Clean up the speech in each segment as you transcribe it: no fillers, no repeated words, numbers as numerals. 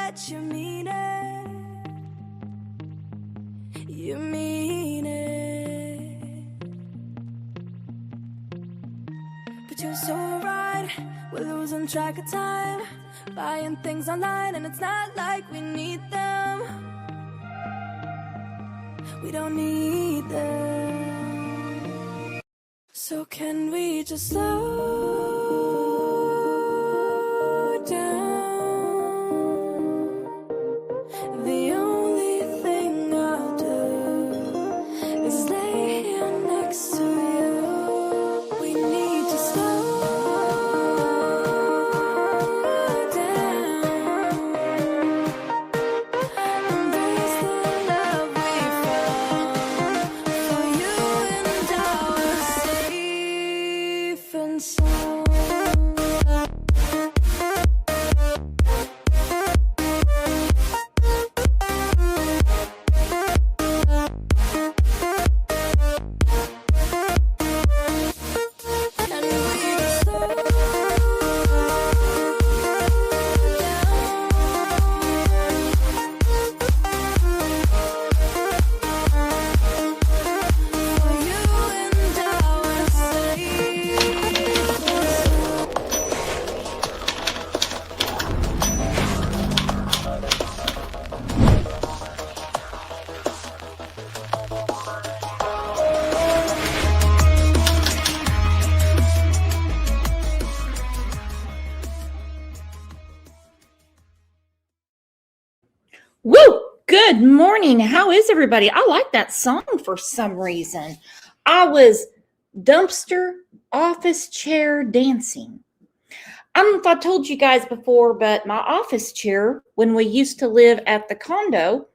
that you mean it. You mean it. But you're so right, we're losing track of time, buying things online and it's not like we need them. We don't need them. So can we just slow down? The only thing I'll do is lay here next to you. We need to slow down. Embrace the love we found. For you and I are safe and sound. And we just slow down. For you and I are safe and sound. Woo! Good morning. How is everybody? I like that song for some reason. I was dumpster office chair dancing. I don't know if I told you guys before, but my office chair, when we used to live at the condo,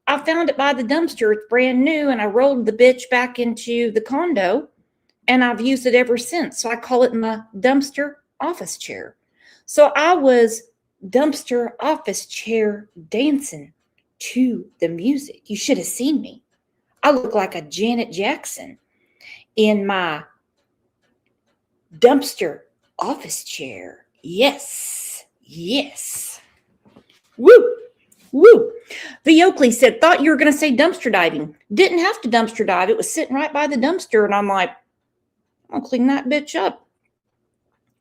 I found it by the dumpster. It's brand new, and I rolled the bitch back into the condo, and I've used it ever since. So I call it my dumpster office chair. So I was dumpster office chair dancing to the music. You should have seen me. I look like a Janet Jackson in my dumpster office chair. Yes, yes. Woo, woo. The Oakley said, thought you were going to say dumpster diving. Didn't have to dumpster dive. It was sitting right by the dumpster. And I'm like, I'm going to clean that bitch up.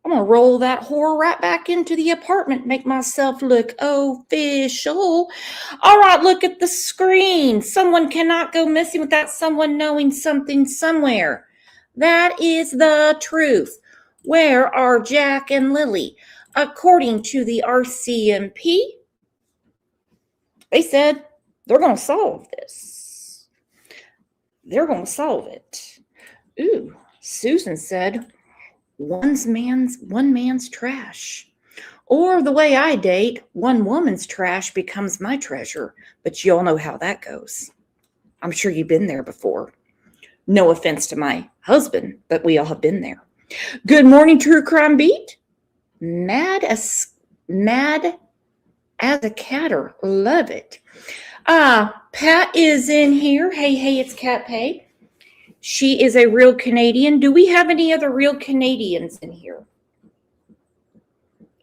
I'm going to roll that whore right back into the apartment, make myself look official. All right, look at the screen. Someone cannot go missing without someone knowing something somewhere. That is the truth. Where are Jack and Lily? According to the RCMP, they said they're going to solve this. They're going to solve it. Ooh, Susan said, one man's trash. Or the way I date, one woman's trash becomes my treasure. But you all know how that goes. I'm sure you've been there before. No offense to my husband, but we all have been there. Good morning, True Crime Beat. Mad as a catter. Love it. Pat is in here. Hey, it's Cat Pay. She is a real Canadian. Do we have any other real Canadians in here?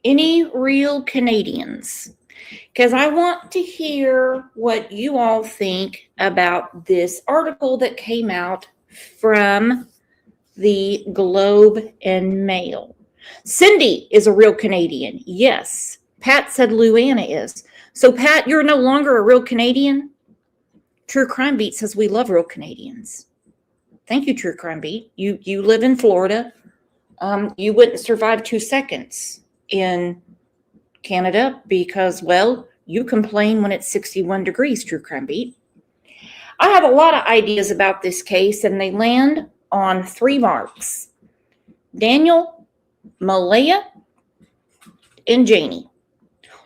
Any real Canadians? Because I want to hear what you all think about this article that came out from the Globe and Mail. Cindy is a real Canadian. Yes. Pat said Luana is. So, Pat, you're no longer a real Canadian? True Crime Beat says we love real Canadians. Thank you, True Crime Beat. You live in Florida. You wouldn't survive 2 seconds in Canada because, well, you complain when it's 61 degrees, True Crime Beat. I have a lot of ideas about this case, and they land on 3 marks. Daniel, Malaya, and Janie.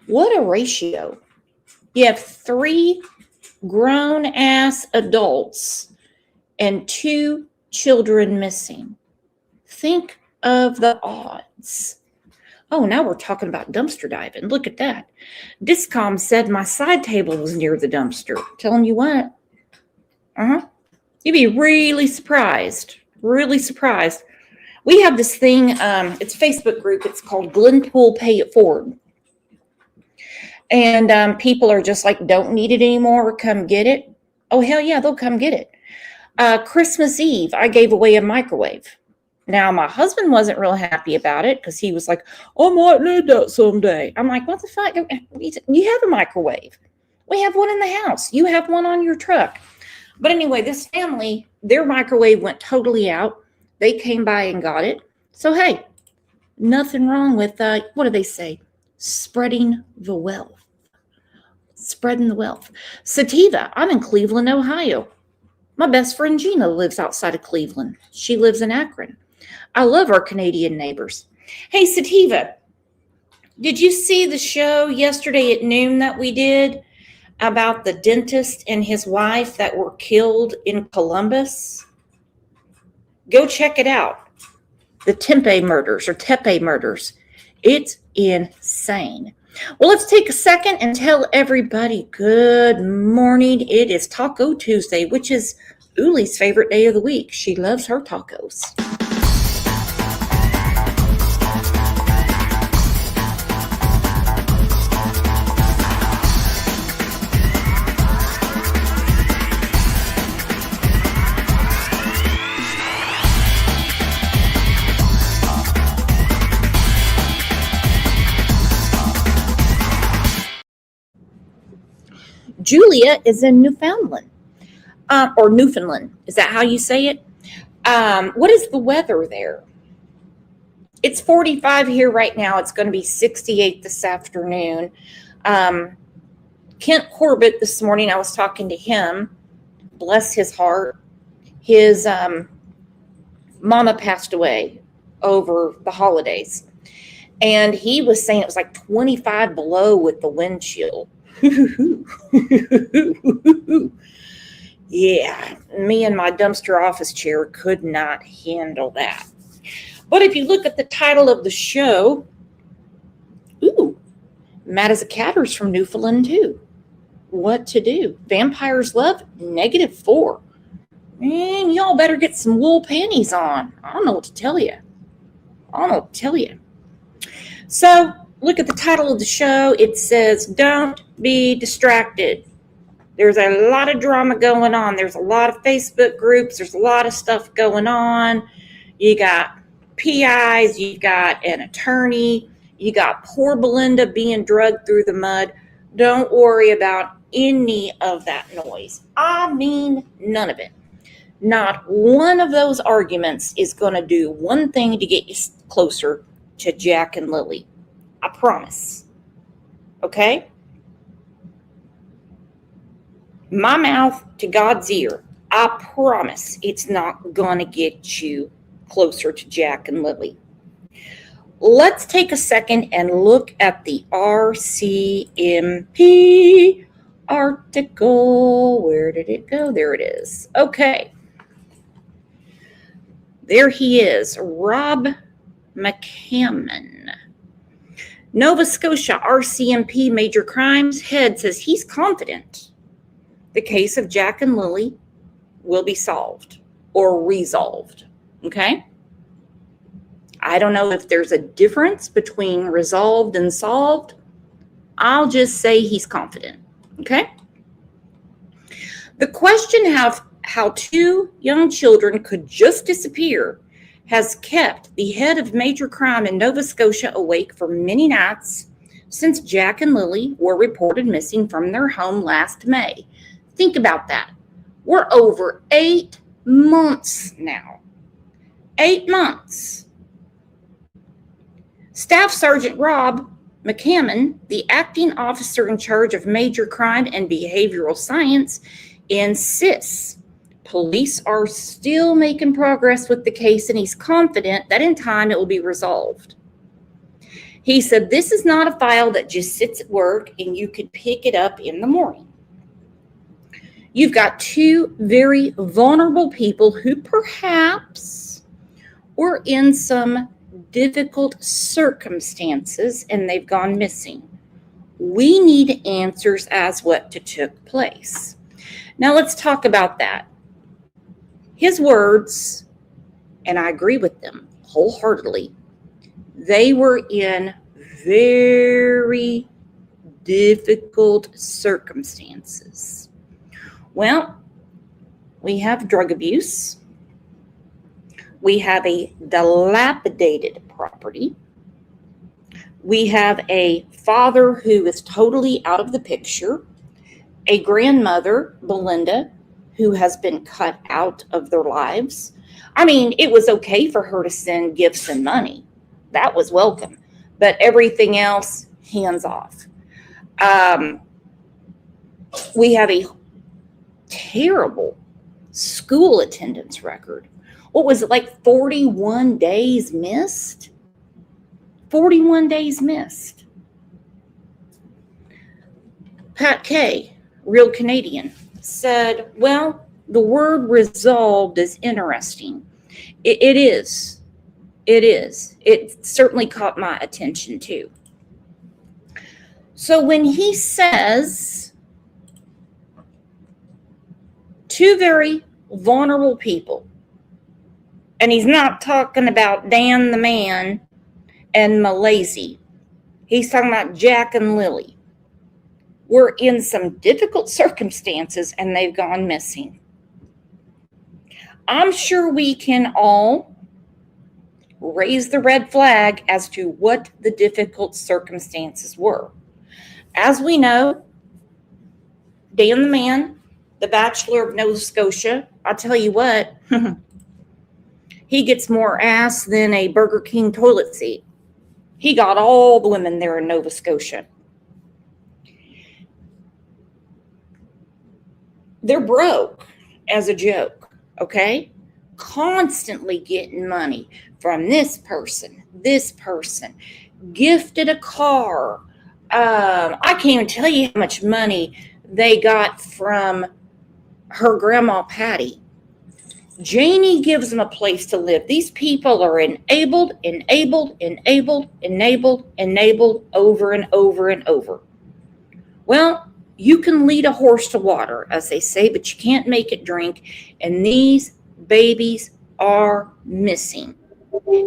What a ratio. You have 3 grown-ass adults and 2 children missing. Think of the odds. Oh, now we're talking about dumpster diving. Look at that. Discom said my side table was near the dumpster. Telling you what. You'd be really surprised. Really surprised. We have this thing, it's a Facebook group. It's called Glenpool Pay It Forward. And people are just like, don't need it anymore, come get it. Oh, hell yeah, they'll come get it. Christmas Eve, I gave away a microwave. Now, my husband wasn't real happy about it because he was like, I might need that someday. I'm like, what the fuck? You have a microwave. We have one in the house. You have one on your truck. But anyway, this family, their microwave went totally out. They came by and got it. So, hey, nothing wrong with, what do they say? Spreading the wealth. Spreading the wealth. Sativa, I'm in Cleveland, Ohio. My best friend Gina lives outside of Cleveland. She lives in Akron. I love our Canadian neighbors. Hey, Sativa, did you see the show yesterday at noon that we did about the dentist and his wife that were killed in Columbus? Go check it out. The Tepe murders. It's insane. Well, let's take a second and tell everybody good morning. It is Taco Tuesday, which is Uli's favorite day of the week. She loves her tacos. Julia is in Newfoundland, or Newfoundland. Is that how you say it? What is the weather there? It's 45 here right now. It's going to be 68 this afternoon. Kent Corbett this morning, I was talking to him. Bless his heart. His mama passed away over the holidays. And he was saying it was like 25 below with the wind chill. Yeah, me and my dumpster office chair could not handle that. But if you look at the title of the show, Matt is a catter's from Newfoundland too. What to do? Vampires love -4. Man, y'all better get some wool panties on. I don't know what to tell you. So, look at the title of the show. It says, Don't Be Distracted. There's a lot of drama going on. There's a lot of Facebook groups. There's a lot of stuff going on. You got PIs. You got an attorney. You got poor Belinda being dragged through the mud. Don't worry about any of that noise. I mean, none of it. Not one of those arguments is going to do one thing to get you closer to Jack and Lily. I promise. Okay? My mouth to God's ear. I promise it's not going to get you closer to Jack and Lily. Let's take a second and look at the RCMP article. Where did it go? There it is. Okay. There he is, Rob McCammon. Nova Scotia RCMP Major Crimes head says he's confident the case of Jack and Lily will be solved or resolved. Okay? I don't know if there's a difference between resolved and solved. I'll just say he's confident. Okay? The question how two young children could just disappear has kept the head of major crime in Nova Scotia awake for many nights since Jack and Lily were reported missing from their home last May. Think about that. We're over 8 months now. 8 months. Staff Sergeant Rob McCammon, the acting officer in charge of major crime and behavioral science, insists police are still making progress with the case, and he's confident that in time it will be resolved. He said, this is not a file that just sits at work and you could pick it up in the morning. You've got two very vulnerable people who perhaps were in some difficult circumstances and they've gone missing. We need answers as what took place. Now let's talk about that. His words, and I agree with them wholeheartedly, they were in very difficult circumstances? Well, we have drug abuse. We have a dilapidated property. We have a father who is totally out of the picture. A grandmother, Belinda, who has been cut out of their lives. I mean, it was okay for her to send gifts and money. That was welcome. But everything else, hands off. We have a terrible school attendance record. What was it, like 41 days missed? 41 days missed. Pat Kay, Real Canadian, said, well, the word resolved is interesting. It is. It is. It certainly caught my attention too. So when he says two very vulnerable people, and he's not talking about Dan the man and Malaysia, he's talking about Jack and Lily, were in some difficult circumstances and they've gone missing. I'm sure we can all raise the red flag as to what the difficult circumstances were. As we know, Dan the man, the Bachelor of Nova Scotia, I'll tell you what, he gets more ass than a Burger King toilet seat. He got all the women there in Nova Scotia. They're broke as a joke, okay? Constantly getting money from this person, gifted a car. I can't even tell you how much money they got from her grandma Patty. Janie gives them a place to live. These people are enabled over and over and over. Well, you can lead a horse to water, as they say, but you can't make it drink. And these babies are missing.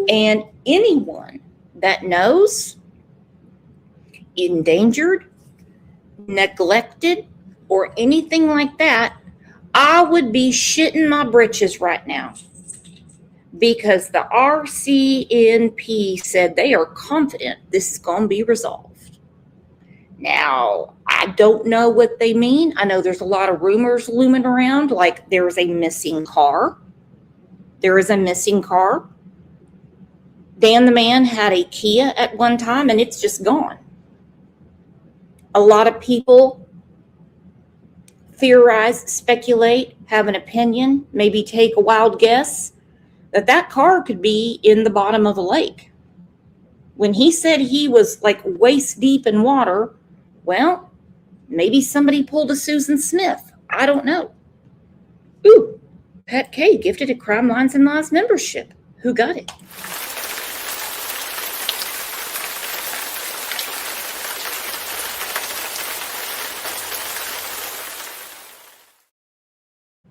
And anyone that knows endangered, neglected, or anything like that, I would be shitting my britches right now, because the RCMP said they are confident this is going to be resolved. Now, I don't know what they mean. I know there's a lot of rumors looming around, like there's a missing car. There is a missing car. Dan the man had a Kia at one time, and it's just gone. A lot of people theorize, speculate, have an opinion, maybe take a wild guess that that car could be in the bottom of a lake. When he said he was like waist deep in water, well, maybe somebody pulled a Susan Smith. I don't know. Ooh, Pat K gifted a Crime Lines and Laws membership. Who got it?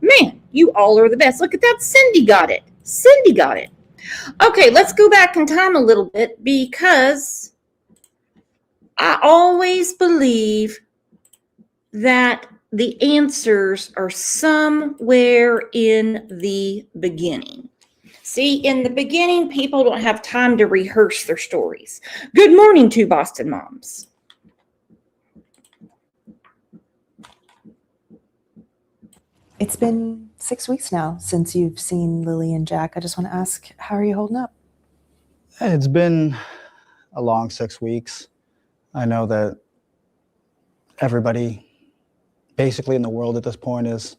Man, you all are the best. Look at that. Cindy got it. Cindy got it. Okay, let's go back in time a little bit, because I always believe that the answers are somewhere in the beginning. See, in the beginning, people don't have time to rehearse their stories. Good morning to Boston moms. It's been 6 weeks now since you've seen Lily and Jack. I just want to ask, how are you holding up? It's been a long 6 weeks. I know that everybody basically in the world at this point is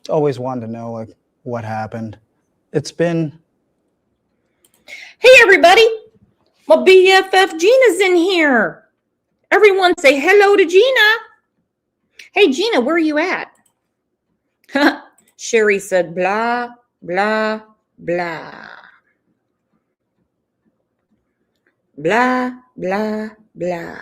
always wanting to know like what happened. It's been... Hey everybody, my BFF Gina's in here. Everyone say hello to Gina. Hey, Gina, where are you at? Sherry said, blah, blah, blah. Blah, blah, blah.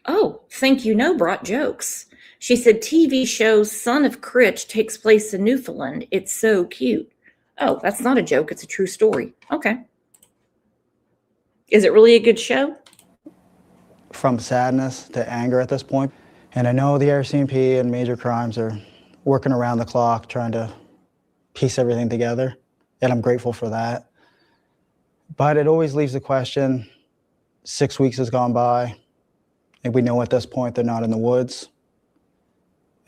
Oh, Think You Know brought jokes. She said, TV show Son of Critch takes place in Newfoundland. It's so cute. Oh, that's not a joke. It's a true story. Okay. Is it really a good show? From sadness to anger at this point. And I know the RCMP and major crimes are working around the clock trying to piece everything together, and I'm grateful for that. But it always leaves the question, 6 weeks has gone by, and we know at this point they're not in the woods.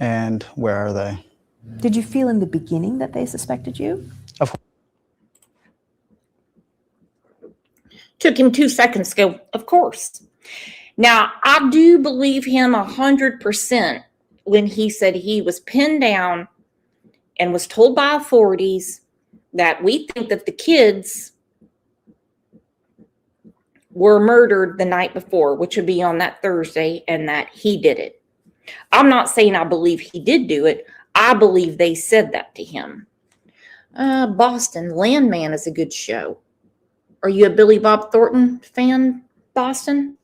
And where are they? Did you feel in the beginning that they suspected you? Took him 2 seconds to go, of course. Now, I do believe him 100% when he said he was pinned down and was told by authorities that we think that the kids were murdered the night before, which would be on that Thursday, and that he did it. I'm not saying I believe he did do it. I believe they said that to him. Boston, Landman is a good show. Are you a Billy Bob Thornton fan, Boston?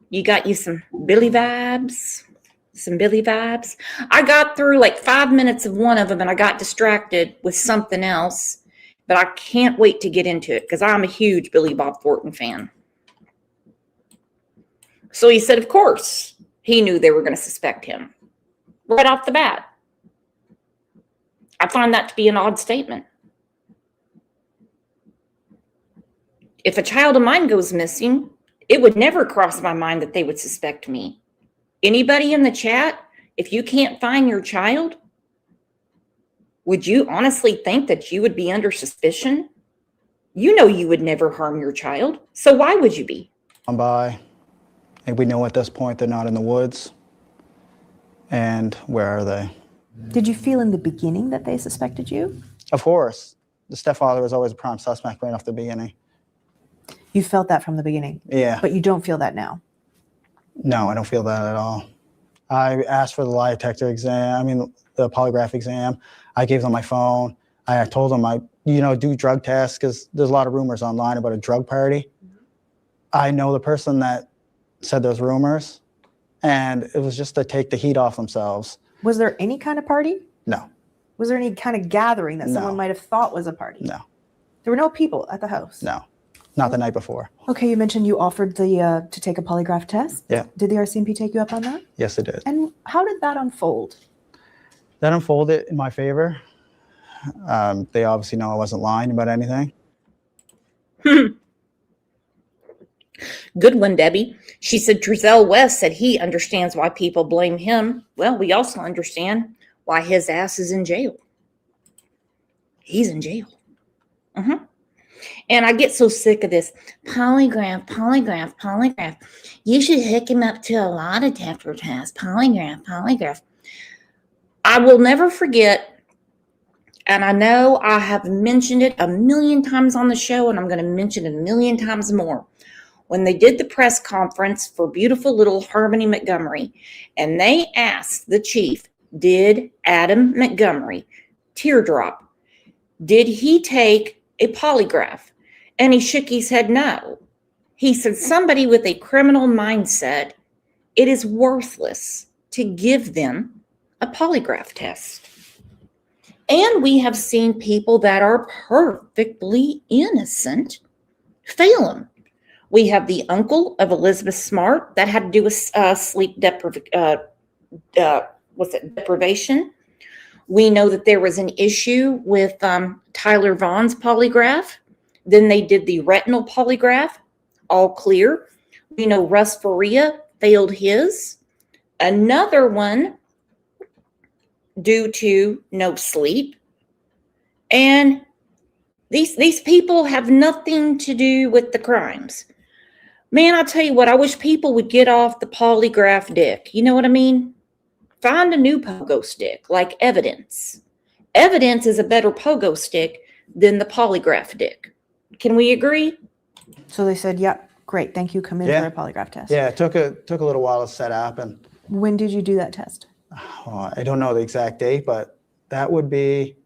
You got you some Billy vibes? Some Billy vibes? I got through like 5 minutes of one of them and I got distracted with something else, but I can't wait to get into it because I'm a huge Billy Bob Thornton fan. So he said, of course, he knew they were going to suspect him right off the bat. I find that to be an odd statement. If a child of mine goes missing, it would never cross my mind that they would suspect me. Anybody in the chat, if you can't find your child, would you honestly think that you would be under suspicion? You know you would never harm your child, so why would you be? By, and we know at this point they're not in the woods. And where are they? Did you feel in the beginning that they suspected you? Of course. The stepfather was always a prime suspect right off the beginning. You felt that from the beginning? Yeah. But you don't feel that now? No, I don't feel that at all. I asked for the lie detector exam, the polygraph exam. I gave them my phone. I told them I, do drug tests because there's a lot of rumors online about a drug party. I know the person that said those rumors, and it was just to take the heat off themselves. Was there any kind of party? No. Was there any kind of gathering that someone might have thought was a party? No. There were no people at the house? No. Not the night before. Okay, you mentioned you offered to take a polygraph test. Yeah. Did the RCMP take you up on that? Yes, it did. And how did that unfold? That unfolded in my favor. They obviously know I wasn't lying about anything. Good one, Debbie. She said Trezell West said he understands why people blame him. Well, we also understand why his ass is in jail. He's in jail. And I get so sick of this polygraph. You should hook him up to a lie detector test. Polygraph. I will never forget, and I know I have mentioned it a million times on the show, and I'm going to mention it a million times more. When they did the press conference for beautiful little Harmony Montgomery, and they asked the chief, did Adam Montgomery, teardrop, did he take a polygraph? And he shook his head no. He said, somebody with a criminal mindset, it is worthless to give them a polygraph test. And we have seen people that are perfectly innocent fail them. We have the uncle of Elizabeth Smart that had to do with sleep deprivation. We know that there was an issue with Tyler Vaughn's polygraph. Then they did the retinal polygraph, all clear. We know Russ Faria failed his. Another one due to no sleep. And these people have nothing to do with the crimes. Man, I'll tell you what, I wish people would get off the polygraph dick. You know what I mean? Find a new pogo stick, like evidence. Evidence is a better pogo stick than the polygraph dick. Can we agree? So they said, yep, great, thank you, come in Yeah. for a polygraph test. Yeah, it took a little while to set up, and When did you do that test? I don't know the exact date, but that would be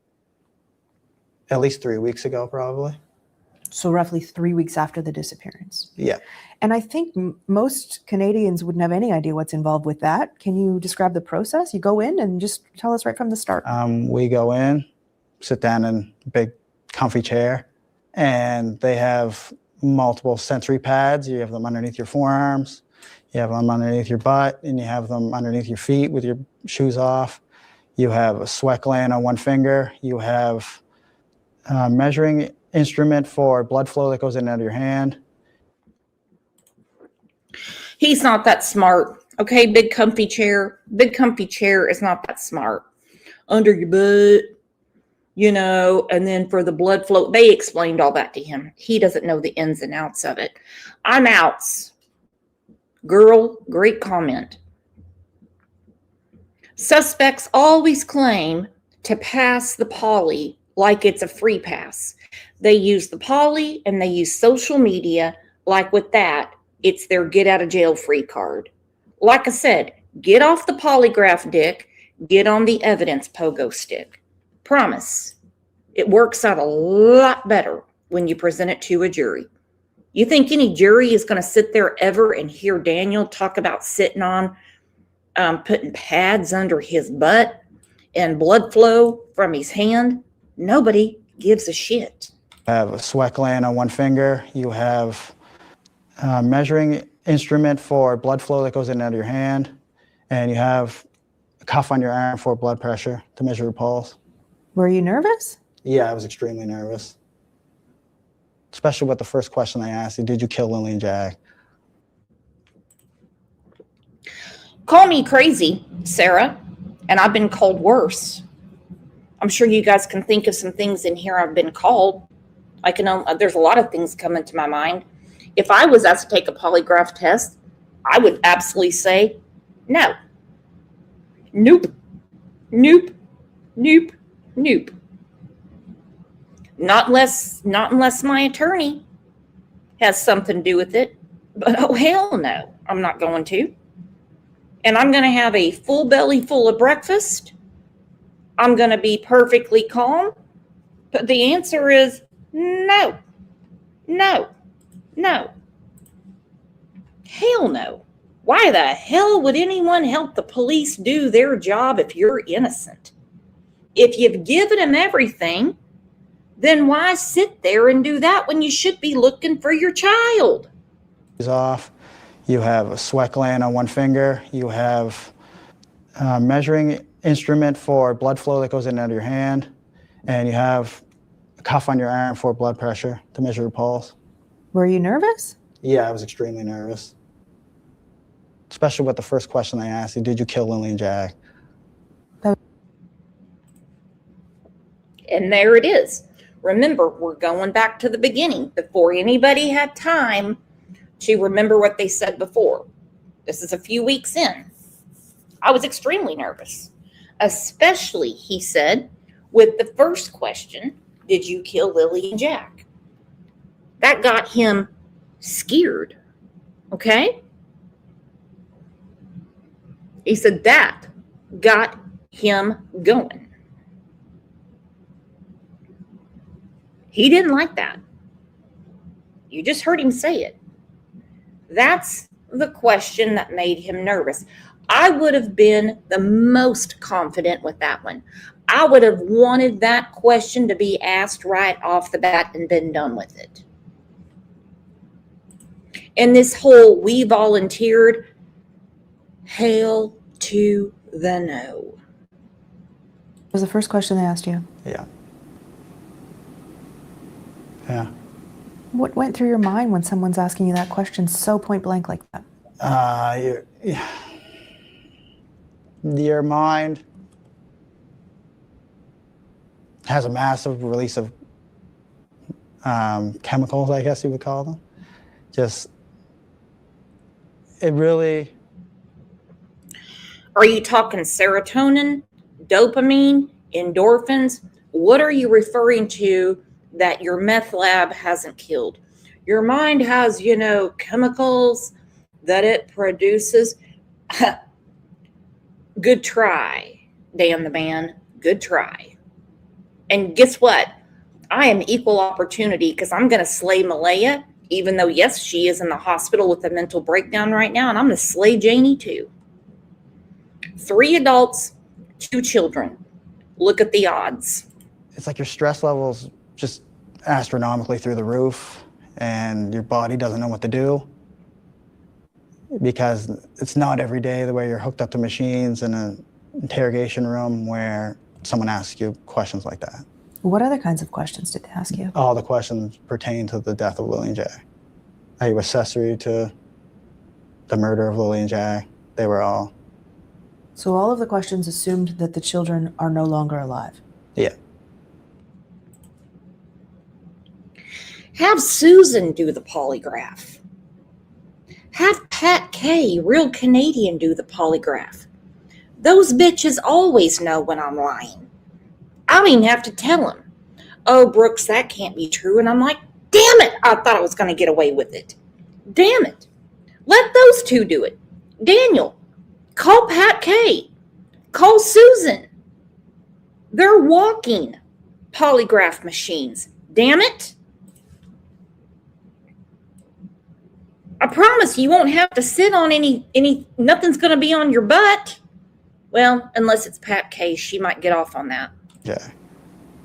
at least 3 weeks ago, probably. So roughly 3 weeks after the disappearance. Yeah. And I think most Canadians wouldn't have any idea what's involved with that. Can you describe the process? You go in and just tell us right from the start. We go in, sit down in a big comfy chair, and they have multiple sensory pads. You have them underneath your forearms, you have them underneath your butt, and you have them underneath your feet with your shoes off. You have a sweat gland on one finger. You have a measuring instrument for blood flow that goes in and out of your hand. He's not that smart. Okay, big comfy chair. Big comfy chair is not that smart. Under your butt, you know, and then for the blood flow, they explained all that to him. He doesn't know the ins and outs of it. I'm outs. Girl, great comment. Suspects always claim to pass the poly like it's a free pass. They use the poly and they use social media like with that, it's their get out of jail free card. Like I said, get off the polygraph dick, get on the evidence pogo stick. Promise. It works out a lot better when you present it to a jury. You think any jury is going to sit there ever and hear Daniel talk about sitting on, putting pads under his butt and blood flow from his hand? Nobody gives a shit. You have a sweat gland on one finger. You have a measuring instrument for blood flow that goes in and out of your hand. And you have a cuff on your arm for blood pressure to measure your pulse. Were you nervous? Yeah, I was extremely nervous. Especially with the first question I asked you, did you kill Lily and Jack? Call me crazy, Sarah, and I've been called worse. I'm sure you guys can think of some things in here I've been called. I can. There's a lot of things coming to my mind. If I was asked to take a polygraph test, I would absolutely say no. Nope. Nope. Nope. Nope. Not unless my attorney has something to do with it. But oh hell no, I'm not going to. And I'm going to have a full belly full of breakfast. I'm going to be perfectly calm. But the answer is no. No. No. Hell no. Why the hell would anyone help the police do their job if you're innocent? If you've given them everything, then why sit there and do that when you should be looking for your child? Off. You have a sweat gland on one finger. You have a measuring instrument for blood flow that goes in and out of your hand. And you have a cuff on your arm for blood pressure to measure your pulse. Were you nervous? Yeah, I was extremely nervous. Especially with the first question I asked you, did you kill Lily and Jack? And there it is. Remember, we're going back to the beginning before anybody had time to remember what they said before. This is a few weeks in. I was extremely nervous, especially, he said, with the first question, did you kill Lily and Jack? That got him scared, okay? He said that got him going. He didn't like that. You just heard him say it. That's the question that made him nervous. I would have been the most confident with that one. I would have wanted that question to be asked right off the bat and been done with it. And this whole we volunteered, hail to the no. What was the first question they asked you? Yeah. Yeah. What went through your mind when someone's asking you that question so point blank like that? Your mind has a massive release of chemicals, I guess you would call them. It really... Are you talking serotonin, dopamine, endorphins? What are you referring to that your meth lab hasn't killed? Your mind has, chemicals that it produces. Good try, Dan the man. Good try. And guess what? I am equal opportunity because I'm going to slay Malaya, even though, yes, she is in the hospital with a mental breakdown right now, and I'm going to slay Janie too. 3 adults, 2 children. Look at the odds. It's like your stress levels just astronomically through the roof. and your body doesn't know what to do, because it's not every day the way you're hooked up to machines in an interrogation room where someone asks you questions like that. What other kinds of questions did they ask you? All the questions pertain to the death of Lillian J. Are you accessory to the murder of Lillian J? They were all, So all of the questions assumed that the children are no longer alive. yeah. Have Susan do the polygraph. Have Pat K, real Canadian, do the polygraph. Those bitches always know when I'm lying. I don't even have to tell them. Oh, Brooks, that can't be true. And I'm like, damn it, I thought I was going to get away with it. Damn it. Let those two do it. Daniel, call Pat K. Call Susan. They're walking polygraph machines. Damn it. I promise you won't have to sit on any nothing's going to be on your butt. Well, unless it's Pat K. She might get off on that. Yeah.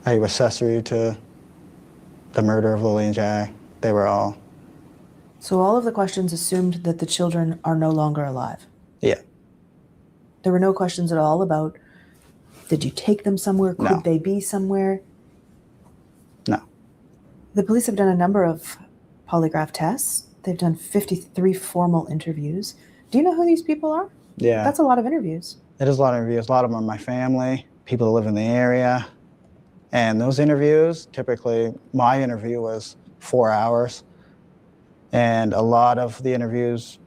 Are you accessory to the murder of Lillian J? They were all, So all of the questions assumed that the children are no longer alive. yeah. There were no questions at all about, did you take them somewhere? Could No. they be somewhere? No. The police have done a number of polygraph tests. They've done 53 formal interviews. Do you know who these people are? Yeah. That's a lot of interviews. It is a lot of interviews. A lot of them are my family, people that live in the area. And those interviews, typically, my interview was 4 hours. And a lot of the interviews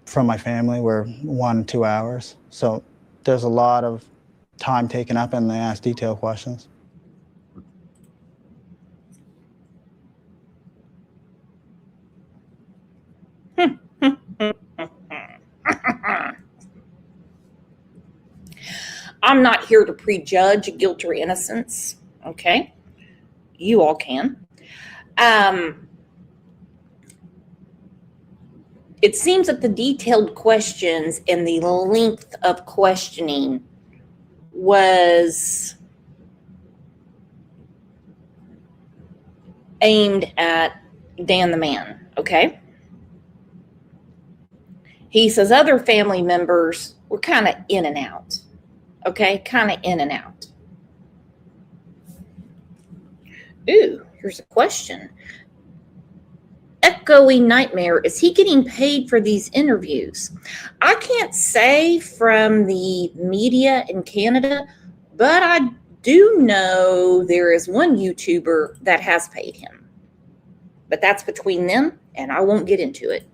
from my family were 1, 2 hours. So there's a lot of time taken up, and they ask detailed questions. I'm not here to prejudge guilt or innocence, okay? You all can. It seems that the detailed questions and the length of questioning was aimed at Dan the man, okay? He says other family members were kind of in and out. Okay, kind of in and out. Ooh, here's a question. Echoing Nightmare, is he getting paid for these interviews? I can't say from the media in Canada, but I do know there is one YouTuber that has paid him. But that's between them, and I won't get into it.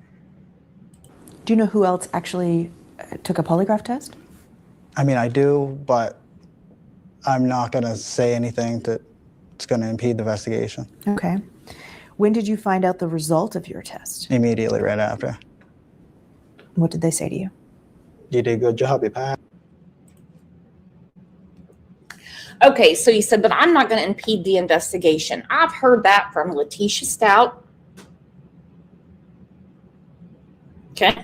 Do you know who else actually took a polygraph test? I mean, I do, but I'm not going to say anything that's going to impede the investigation. Okay. When did you find out the result of your test? Immediately right after. What did they say to you? You did a good job, you passed. Okay, so you said, but I'm not going to impede the investigation. I've heard that from Letitia Stout. Okay.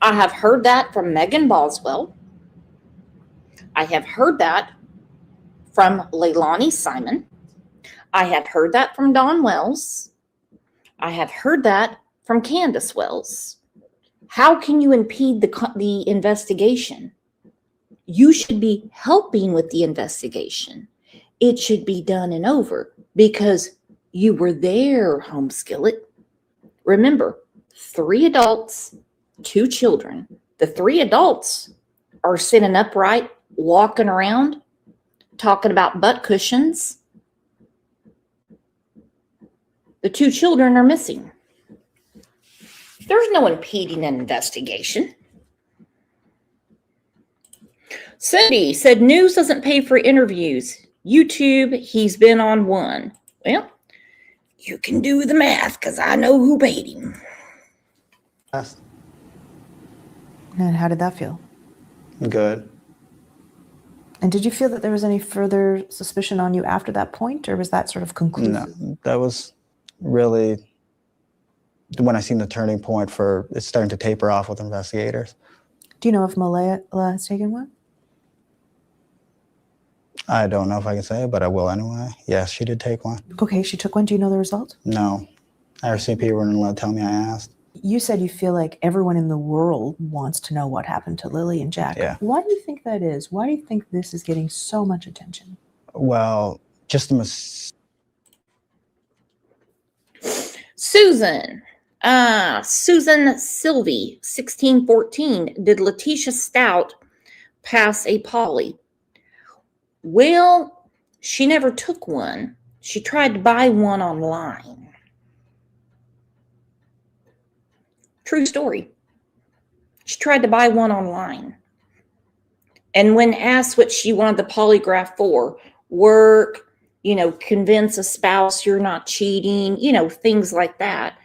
I have heard that from Megan Boswell. I have heard that from Leilani Simon. I have heard that from Dawn Wells. I have heard that from Candace Wells. How can you impede the investigation? You should be helping with the investigation. It should be done and over because you were there, Home Skillet. Remember, 3 adults, 2 children. The 3 adults are sitting upright, walking around, talking about butt cushions. The 2 children are missing. There's no impeding an investigation. Cindy said news doesn't pay for interviews. YouTube, he's been on 1. Well, you can do the math because I know who paid him. And how did that feel? Good. And did you feel that there was any further suspicion on you after that point, or was that sort of conclusive? No, that was really when I seen the turning point for it's starting to taper off with investigators. Do you know if Malala has taken one? I don't know if I can say it, but I will anyway. Yes, she did take one. Okay, she took one. Do you know the result? No. RCMP wouldn't let tell me I asked. You said you feel like everyone in the world wants to know what happened to Lily and Jack. Yeah. Why do you think that is? Why do you think this is getting so much attention? Well, just the Susan. Susan Sylvie, 1614. Did Letitia Stout pass a poly? Well, she never took one. She tried to buy one online. True story. She tried to buy one online. And when asked what she wanted the polygraph for, work, convince a spouse you're not cheating, things like that.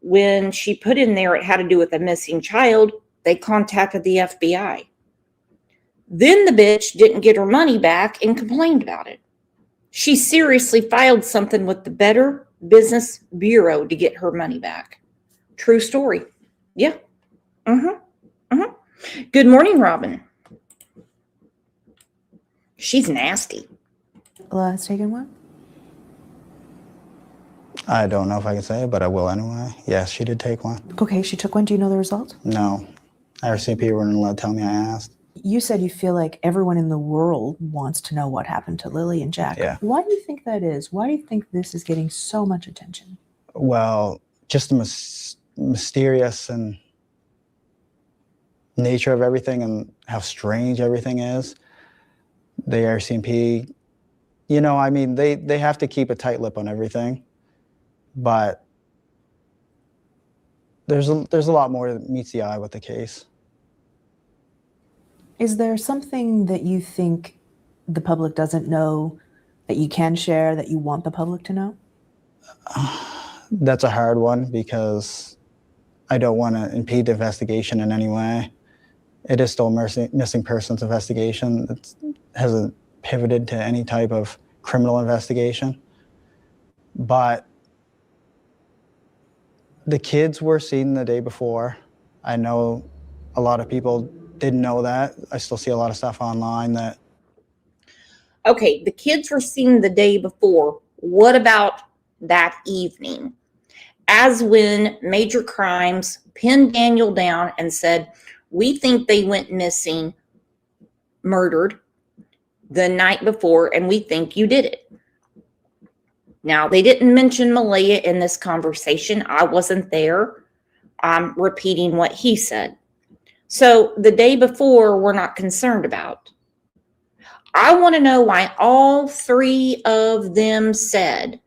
When she put in there it had to do with a missing child, they contacted the FBI. Then the bitch didn't get her money back and complained about it. She seriously filed something with the Better Business Bureau to get her money back. True story. Yeah. Good morning, Robin. She's nasty. Has taken one? I don't know if I can say it, but I will anyway. Yes, she did take one. Okay, she took one. Do you know the result? No. RCMP wouldn't let tell me I asked. You said you feel like everyone in the world wants to know what happened to Lily and Jack. Yeah. Why do you think that is? Why do you think this is getting so much attention? Well, just the mysterious and nature of everything and how strange everything is. The RCMP, they have to keep a tight lip on everything, but there's a lot more that meets the eye with the case. Is there something that you think the public doesn't know that you can share that you want the public to know? That's a hard one because I don't want to impede the investigation in any way. It is still a missing persons investigation. It hasn't pivoted to any type of criminal investigation. But the kids were seen the day before. I know a lot of people didn't know that. I still see a lot of stuff online that... Okay, the kids were seen the day before. What about that evening? As when Major Crimes pinned Daniel down and said, we think they went missing, murdered the night before, and we think you did it. Now, they didn't mention Malia in this conversation. I wasn't there. I'm repeating what he said. So the day before, we're not concerned about. I want to know why all three of them said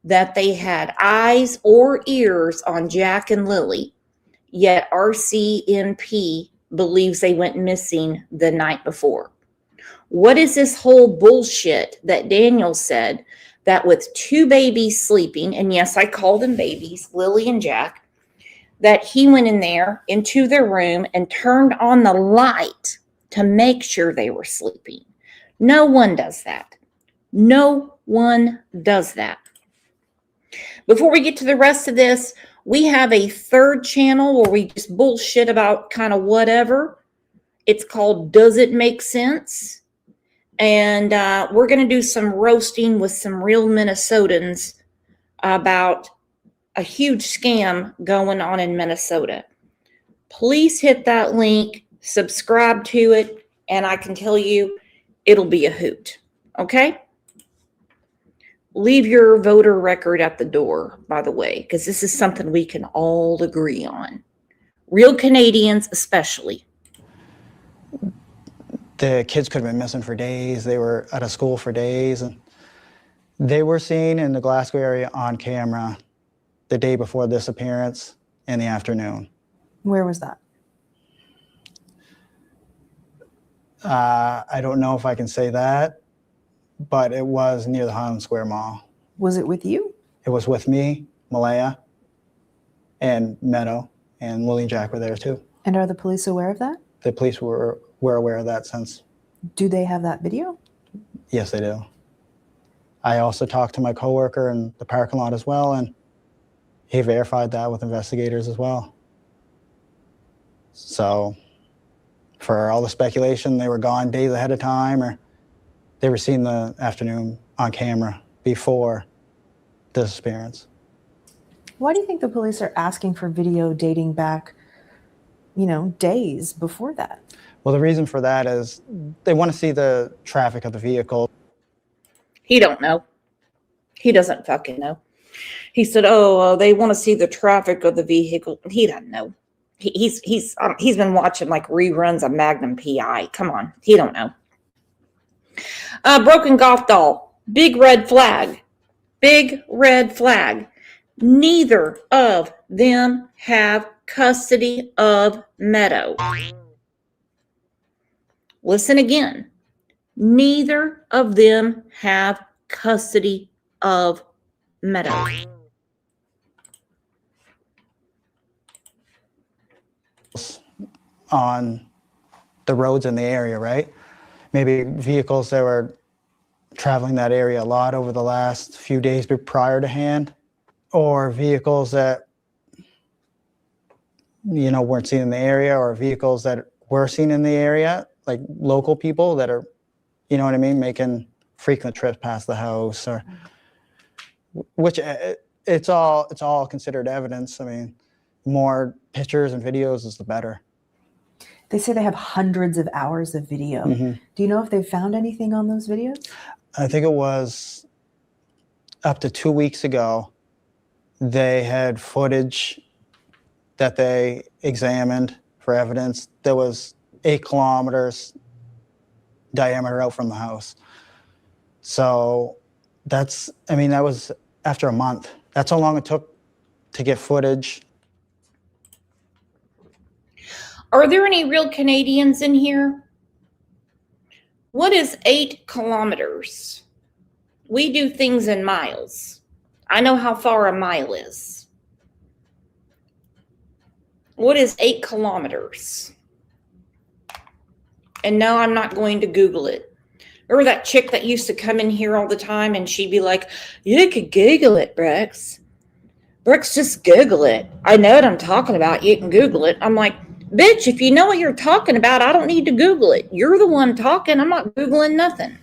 that they had eyes or ears on Jack and Lily, yet RCMP believes they went missing the night before. What is this whole bullshit that Daniel said that with two babies sleeping, and yes, I call them babies, Lily and Jack, that he went in there into their room and turned on the light to make sure they were sleeping? No one does that. No one does that. Before we get to the rest of this, we have a third channel where we just bullshit about kind of whatever. It's called Does It Make Sense? And we're going to do some roasting with some real Minnesotans about a huge scam going on in Minnesota. Please hit that link, subscribe to it, and I can tell you it'll be a hoot. Okay? Leave your voter record at the door, by the way, because this is something we can all agree on. Real Canadians especially. The kids could have been missing for days. They were out of school for days. And they were seen in the Glasgow area on camera the day before this appearance in the afternoon. Where was that? I don't know if I can say that, but it was near the Highland Square Mall. Was it with you? It was with me, Malaya, and Meadow, and Lily and Jack were there too. And are the police aware of that? The police were aware of that since. Do they have that video? Yes, they do. I also talked to my coworker in the parking lot as well, and he verified that with investigators as well. So for all the speculation, they were gone days ahead of time, or they were seen the afternoon on camera before the disappearance. Why do you think the police are asking for video dating back, days before that? Well, the reason for that is they want to see the traffic of the vehicle. He don't know. He doesn't fucking know. He said, "Oh, they want to see the traffic of the vehicle." He doesn't know. He's been watching like reruns of Magnum PI. Come on, he don't know. Broken golf doll. Big red flag. Big red flag. Neither of them have custody of Meadow. Listen again. Neither of them have custody of Meadow. On the roads in the area, right? Maybe vehicles that were traveling that area a lot over the last few days prior to hand, or vehicles that weren't seen in the area, or vehicles that were seen in the area, like local people that are, what I mean, making frequent trips past the house, or which it's all considered evidence. I mean, more pictures and videos is the better. They say they have hundreds of hours of video. Mm-hmm. Do you know if they've found anything on those videos? I think it was up to 2 weeks ago, they had footage that they examined for evidence that was 8 kilometers diameter out from the house. So that was after a month. That's how long it took to get footage. Are there any real Canadians in here? What is 8 kilometers? We do things in miles. I know how far a mile is. What is 8 kilometers? And no, I'm not going to Google it. Remember that chick that used to come in here all the time and she'd be like, "You could Google it, Brooks. Brooks, just Google it. I know what I'm talking about. You can Google it." I'm like, "Bitch, if you know what you're talking about, I don't need to Google it. You're the one talking. I'm not Googling nothing."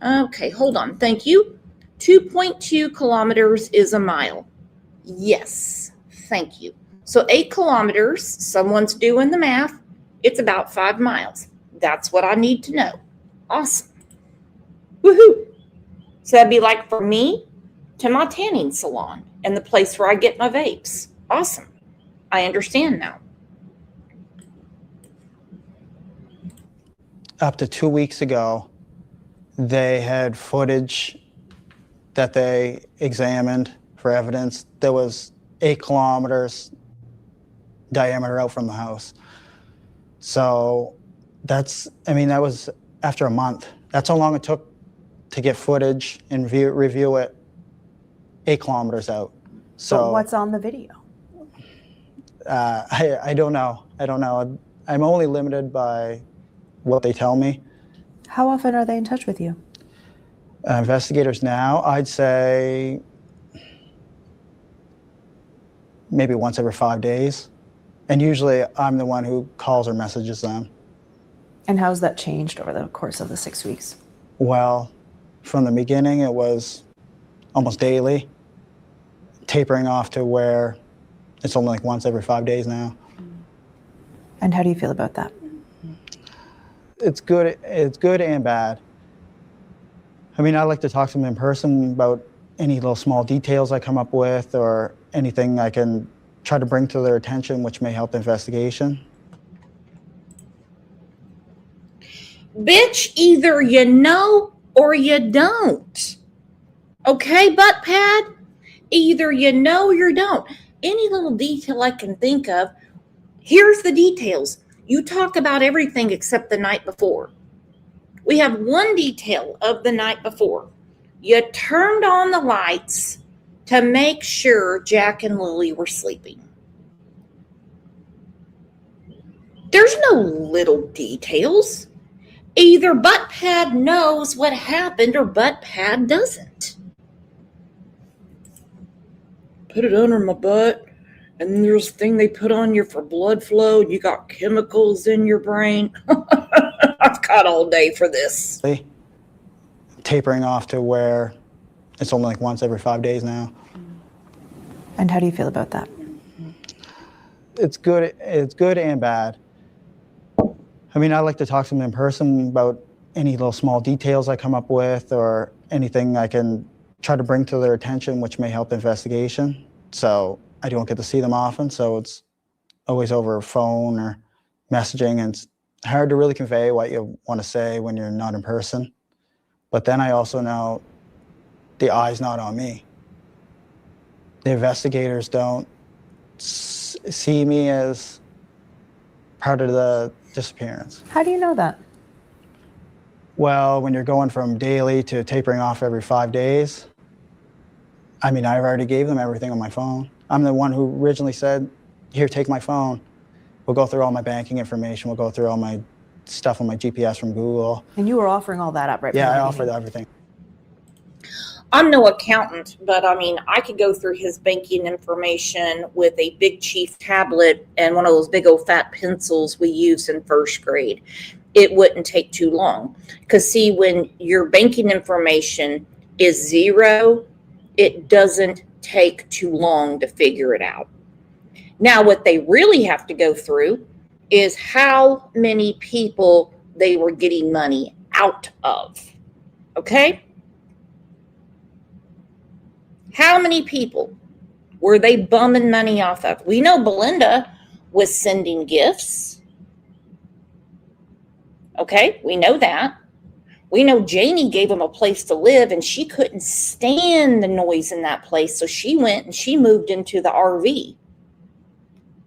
Okay, hold on. Thank you. 2.2 kilometers is a mile. Yes, thank you. So 8 kilometers, someone's doing the math. It's about 5 miles. That's what I need to know. Awesome. Woohoo. So that'd be like for me to my tanning salon and the place where I get my vapes. Awesome. I understand now. Up to 2 weeks ago, they had footage that they examined for evidence that was 8 kilometers diameter out from the house. So that was after a month. That's how long it took to get footage and review it 8 kilometers out. So But what's on the video? I don't know. I'm only limited by what they tell me. How often are they in touch with you? Investigators now, I'd say maybe once every 5 days. And usually I'm the one who calls or messages them. And how's that changed over the course of the 6 weeks? Well, from the beginning, it was almost daily, tapering off to where it's only like once every 5 days now. And how do you feel about that? It's good and bad. I mean, I like to talk to them in person about any little small details I come up with or anything I can try to bring to their attention, which may help the investigation. Bitch, either you know or you don't. Okay, butt pad? Either you know or you don't. Any little detail I can think of, here's the details. You talk about everything except the night before. We have one detail of the night before. You turned on the lights to make sure Jack and Lily were sleeping. There's no little details. Either butt pad knows what happened or butt pad doesn't. Put it under my butt, and then there's a thing they put on you for blood flow, and you got chemicals in your brain. I've got all day for this. Tapering off to where it's only like once every 5 days now. And how do you feel about that? It's good and bad. I mean, I like to talk to them in person about any little small details I come up with or anything I can try to bring to their attention, which may help the investigation. So I don't get to see them often, so it's always over phone or messaging, and it's hard to really convey what you want to say when you're not in person. But then I also know the eye's not on me. The investigators don't see me as part of the disappearance. How do you know that? Well, when you're going from daily to tapering off every 5 days, I mean, I already gave them everything on my phone. I'm the one who originally said, here, take my phone. We'll go through all my banking information. We'll go through all my stuff on my GPS from Google. And you were offering all that up, right? Yeah, from the I beginning. offered everything. I'm no accountant, but I mean, I could go through his banking information with a Big Chief tablet and one of those big old fat pencils we used in first grade. It wouldn't take too long. Because see, when your banking information is zero, it doesn't take too long to figure it out. Now, what they really have to go through is how many people they were getting money out of. Okay? How many people were they bumming money off of? We know Belinda was sending gifts. Okay, we know that. We know Janie gave them a place to live and she couldn't stand the noise in that place. So she went and she moved into the RV.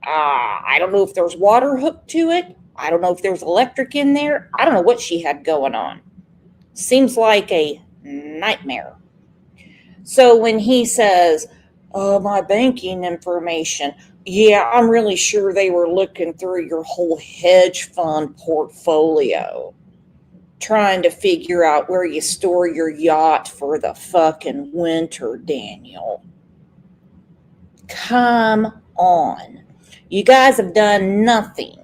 I don't know if there's water hooked to it. I don't know if there's electric in there. I don't know what she had going on. Seems like a nightmare. So when he says, oh, my banking information, yeah, I'm really sure they were looking through your whole hedge fund portfolio, trying to figure out where you store your yacht for the fucking winter, Daniel. Come on. You guys have done nothing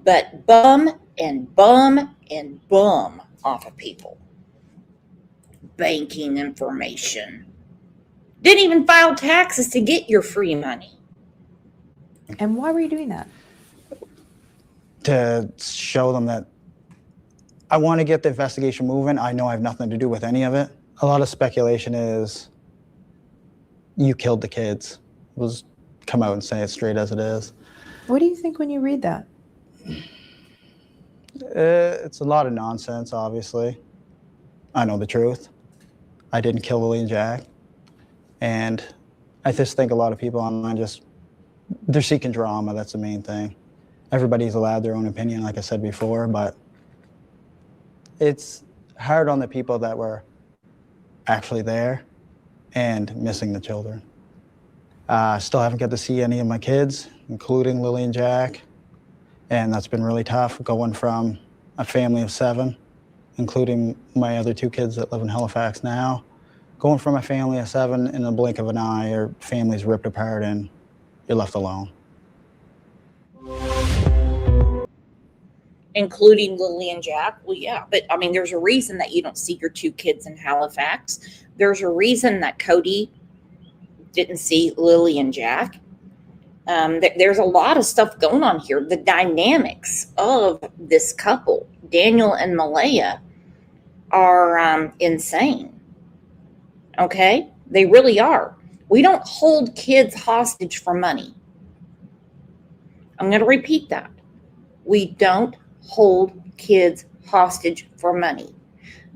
but bum and bum and bum off of people. Banking information. Didn't even file taxes to get your free money. And why were you doing that? To show them that I want to get the investigation moving. I know I have nothing to do with any of it. A lot of speculation is you killed the kids. Was come out and say it straight as it is. What do you think when you read that? It's a lot of nonsense, obviously. I know the truth. I didn't kill Lily and Jack. And I just think a lot of people online they're seeking drama. That's the main thing. Everybody's allowed their own opinion, like I said before, but it's hard on the people that were actually there and missing the children. Still haven't got to see any of my kids, including Lily and Jack. And that's been really tough, going from a family of 7, including my other 2 kids that live in Halifax now. Going from a family of 7 in the blink of an eye, your family's ripped apart and you're left alone. Including Lily and Jack? Well, yeah, but I mean, there's a reason that you don't see your 2 kids in Halifax. There's a reason that Cody didn't see Lily and Jack. There's a lot of stuff going on here. The dynamics of this couple, Daniel and Malaya, are insane. Okay? They really are. We don't hold kids hostage for money. I'm going to repeat that. We don't hold kids hostage for money.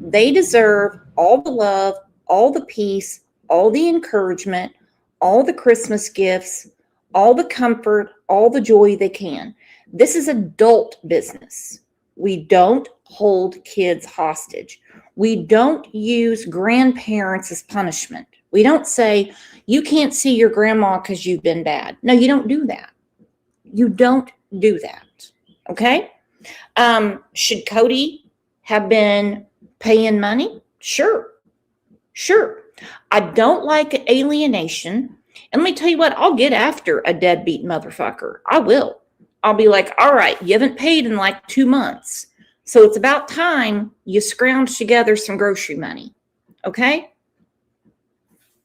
They deserve all the love, all the peace, all the encouragement, all the Christmas gifts, all the comfort, all the joy they can. This is adult business. We don't hold kids hostage. We don't use grandparents as punishment. We don't say, you can't see your grandma because you've been bad. No, you don't do that. You don't do that. Okay? Should Cody have been paying money? Sure. I don't like alienation. And let me tell you what, I'll get after a deadbeat motherfucker. I will. I'll be like, all right, you haven't paid in like 2 months. So it's about time you scrounge together some grocery money. Okay?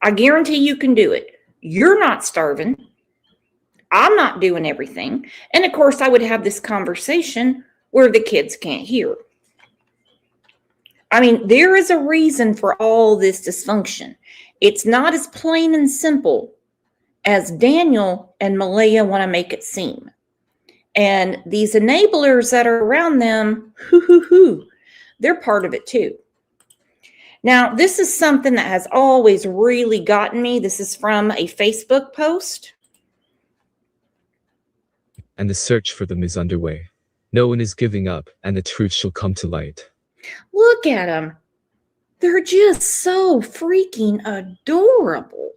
I guarantee you can do it. You're not starving. I'm not doing everything. And of course, I would have this conversation where the kids can't hear. I mean, there is a reason for all this dysfunction. It's not as plain and simple as Daniel and Malaya want to make it seem. And these enablers that are around them, they're part of it too. Now, this is something that has always really gotten me. This is from a Facebook post. And the search for them is underway. No one is giving up, and the truth shall come to light. Look at them. They're just so freaking adorable.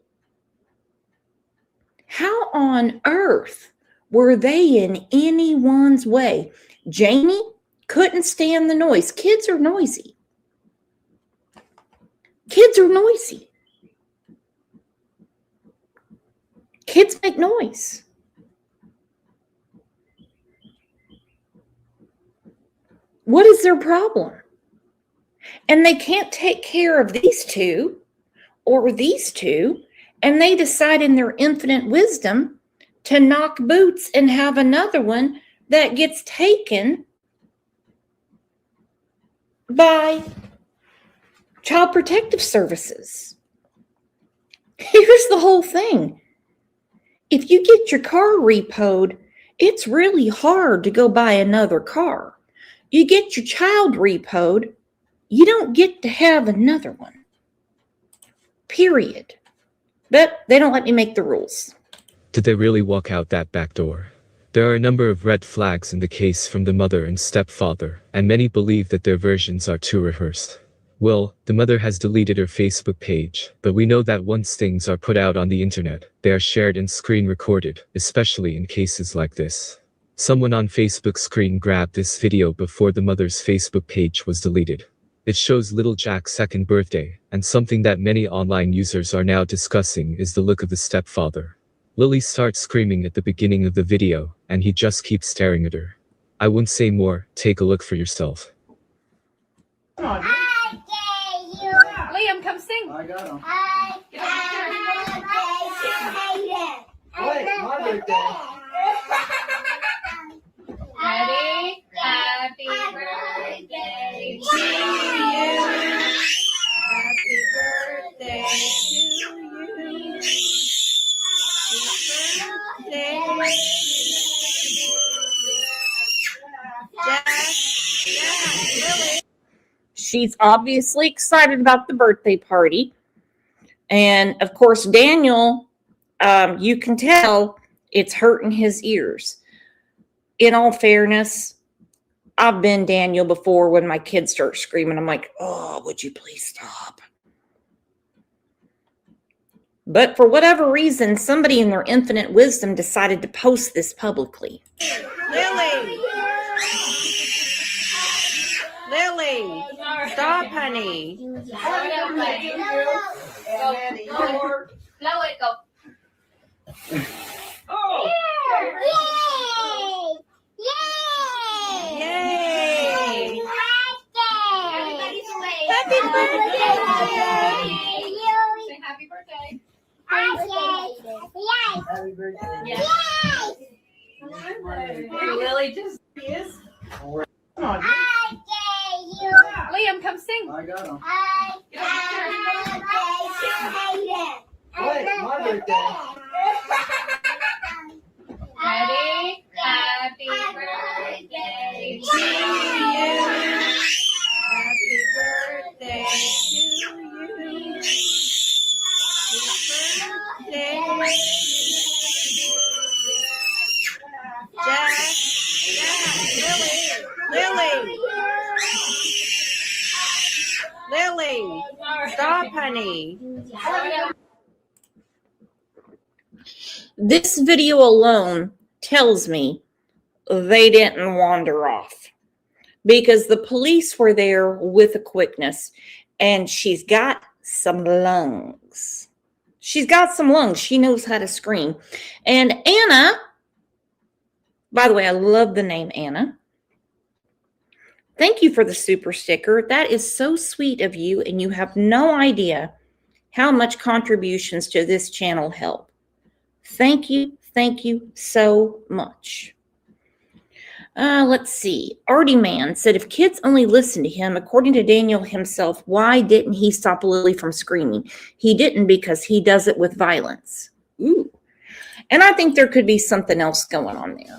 How on earth were they in anyone's way? Jamie couldn't stand the noise. Kids are noisy. Kids are noisy. Kids make noise. What is their problem? And they can't take care of these two or these two, and they decide in their infinite wisdom to knock boots and have another one that gets taken by Child Protective Services. Here's the whole thing. If you get your car repoed, it's really hard to go buy another car. You get your child repoed, you don't get to have another one. Period. But they don't let me make the rules. Did they really walk out that back door? There are a number of red flags in the case from the mother and stepfather, and many believe that their versions are too rehearsed. Well, the mother has deleted her Facebook page, but we know that once things are put out on the internet, they are shared and screen recorded, especially in cases like this. Someone on Facebook screen grabbed this video before the mother's Facebook page was deleted. It shows little Jack's second birthday, and something that many online users are now discussing is the look of the stepfather. Lily starts screaming at the beginning of the video, and he just keeps staring at her. I won't say more, take a look for yourself. I dare you. Liam, come sing. I got him. I Get up dare Wait, my birthday. Ready? Happy birthday to you. Happy birthday to you. Happy birthday. Lily. She's obviously excited about the birthday party. And of course, Daniel, you can tell it's hurting his ears. In all fairness, I've been Daniel before when my kids start screaming. I'm like, oh, would you please stop? But for whatever reason, somebody in their infinite wisdom decided to post this publicly. Lily. Lily. Stop, honey. Blow it, go. Oh. Yay! Yay. Everybody's away. Happy birthday. Say happy birthday. Happy birthday. Lily just is. Liam, come sing. I got him. Get up Wait, my birthday. Ready? Happy birthday to you. Happy birthday to you. Happy birthday. Lily. Lily. Stop, honey. This video alone tells me they didn't wander off because the police were there with a quickness, and she's got some lungs. She's got some lungs. She knows how to scream. And Anna, By the way, I love the name Anna. Thank you for the super sticker. That is so sweet of you, and you have no idea how much contributions to this channel help. Thank you so much. Let's see. Artie Man said, if kids only listen to him, according to Daniel himself, why didn't he stop Lily from screaming? He didn't because he does it with violence. Ooh. And I think there could be something else going on there.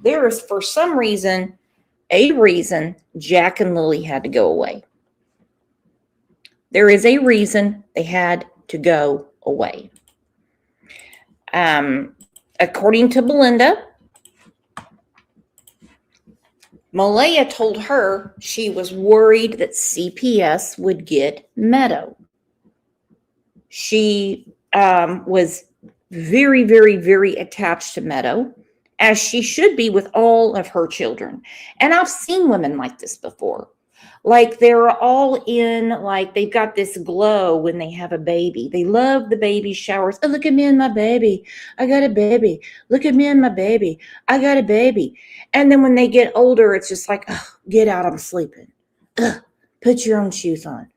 There is, for some reason, Jack and Lily had to go away. There is a reason they had to go away. According to Belinda, Malaya told her she was worried that CPS would get Meadow. She was very, very, very attached to Meadow, as she should be with all of her children. And I've seen women like this before. Like they're all in, like they've got this glow when they have a baby. They love the baby showers. Oh, look at me and my baby. I got a baby. Look at me and my baby. I got a baby. And then when they get older, it's just like, oh, get out, I'm sleeping. Put your own shoes on.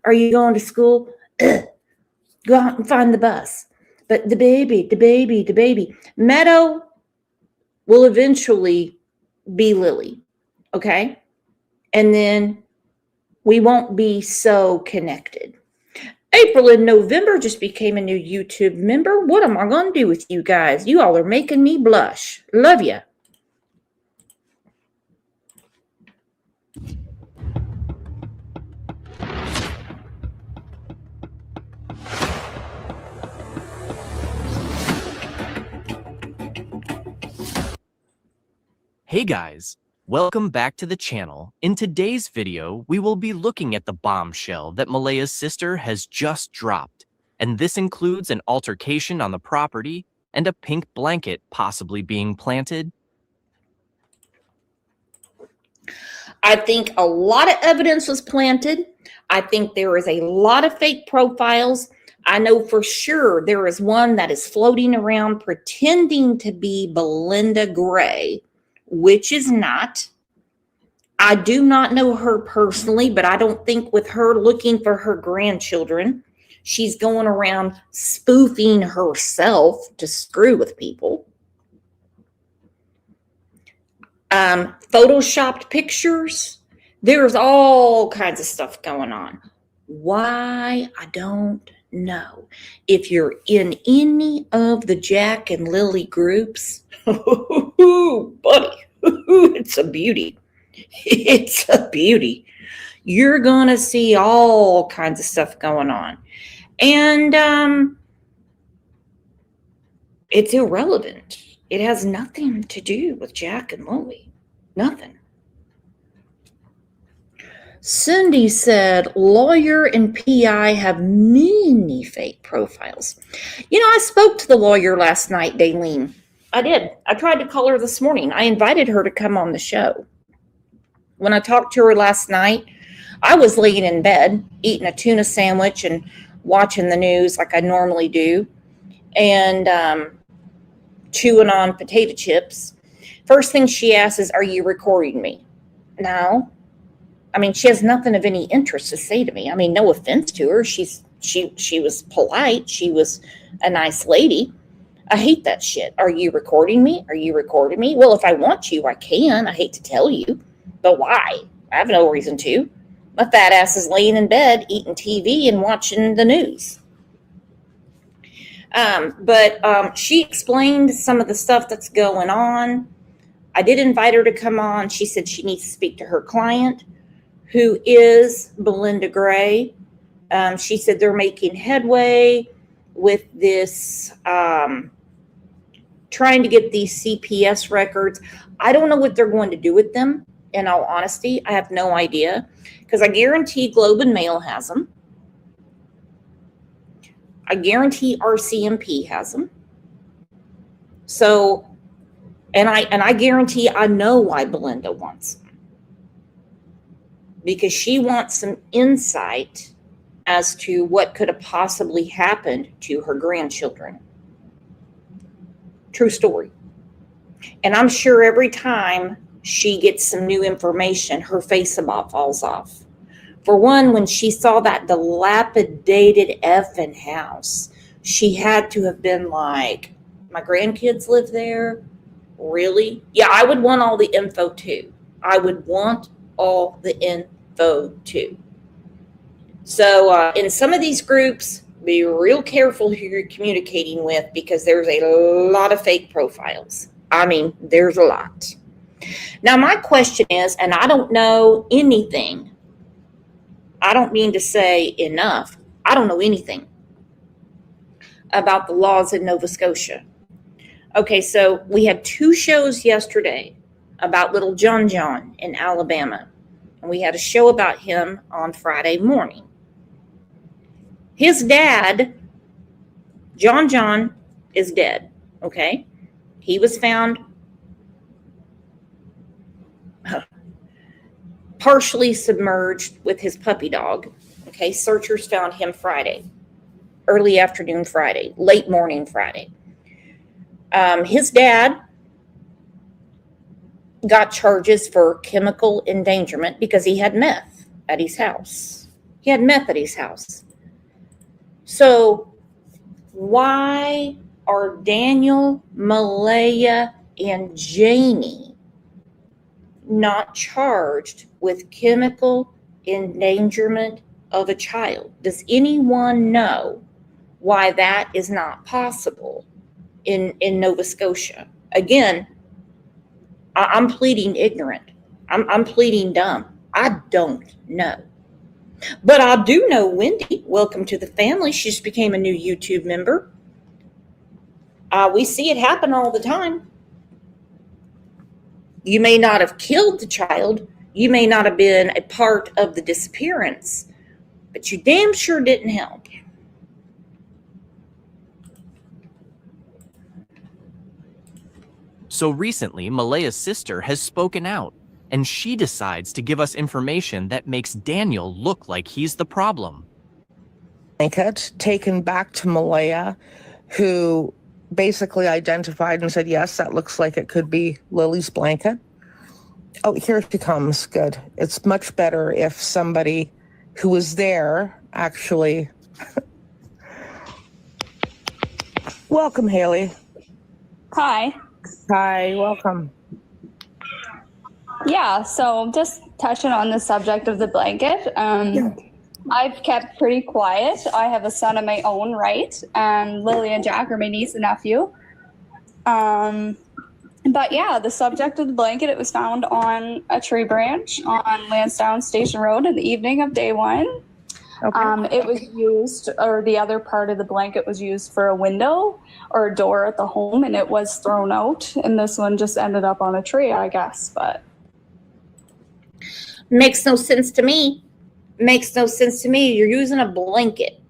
Are you going to school? Go out and find the bus. But the baby. Meadow will eventually be Lily, okay? And then we won't be so connected. April and November just became a new YouTube member. What am I going to do with you guys? You all are making me blush. Love ya. Hey guys, welcome back to the channel. In today's video, we will be looking at the bombshell that Malaya's sister has just dropped. And this includes an altercation on the property and a pink blanket possibly being planted. I think a lot of evidence was planted. I think there is a lot of fake profiles. I know for sure there is one that is floating around pretending to be Belinda Gray, which is not. I do not know her personally, but I don't think with her looking for her grandchildren, she's going around spoofing herself to screw with people. Photoshopped pictures. There's all kinds of stuff going on. Why? I don't know. If you're in any of the Jack and Lily groups, buddy, it's a beauty. It's a beauty. You're going to see all kinds of stuff going on. And it's irrelevant. It has nothing to do with Jack and Lily. Nothing. Cindy said, lawyer and PI have many fake profiles. You know, I spoke to the lawyer last night, Daylene. I did. I tried to call her this morning. I invited her to come on the show. When I talked to her last night, I was laying in bed, eating a tuna sandwich and watching the news like I normally do, and chewing on potato chips. First thing she asks is, are you recording me? No. I mean, she has nothing of any interest to say to me. I mean, no offense to her. She was polite. She was a nice lady. I hate that shit. Are you recording me? Are you recording me? Well, if I want to, I can. I hate to tell you. But why? I have no reason to. My fat ass is laying in bed, eating TV and watching the news. But she explained some of the stuff that's going on. I did invite her to come on. She said she needs to speak to her client, who is Belinda Gray. She said they're making headway with this, trying to get these CPS records. I don't know what they're going to do with them, in all honesty. I have no idea, because I guarantee Globe and Mail has them. I guarantee RCMP has them. So, and I guarantee I know why Belinda wants them. Because she wants some insight as to what could have possibly happened to her grandchildren. True story. And I'm sure every time she gets some new information, her face about falls off. For one, when she saw that dilapidated effing house, she had to have been like, my grandkids live there? Really? Yeah, I would want all the info too. I would want all the info too. So in some of these groups, be real careful who you're communicating with because there's a lot of fake profiles. I mean, there's a lot. Now, my question is, and I don't know anything, I don't mean to say enough, I don't know anything about the laws in Nova Scotia. Okay, so we had 2 shows yesterday about little John John in Alabama, and we had a show about him on Friday morning. His dad, John John, is dead, okay? He was found partially submerged with his puppy dog, okay? Searchers found him Friday, early afternoon Friday, late morning Friday. His dad got charges for chemical endangerment because he had meth at his house. He had meth at his house. So why are Daniel, Malaya, and Jamie not charged with chemical endangerment of a child? Does anyone know why that is not possible in Nova Scotia? Again, I'm pleading ignorant. I'm pleading dumb. I don't know. But I do know Wendy. Welcome to the family. She just became a new YouTube member. We see it happen all the time. You may not have killed the child. You may not have been a part of the disappearance, but you damn sure didn't help. So recently, Malaya's sister has spoken out, and she decides to give us information that makes Daniel look like he's the problem. Blanket taken back to Malaya, who basically identified and said, yes, that looks like it could be Lily's blanket. Oh, here she comes. Good. It's much better if somebody who was there actually... Welcome, Haley. Hi. Hi, welcome. Yeah, so just touching on the subject of the blanket. I've kept pretty quiet. I have a son of my own right, and Lily and Jack are my niece and nephew. But yeah, the subject of the blanket, it was found on a tree branch on Lansdowne Station Road in the evening of day 1. Okay. It was used, or the other part of the blanket was used for a window or a door at the home, and it was thrown out. And this one just ended up on a tree, I guess. But makes no sense to me. Makes no sense to me. You're using a blanket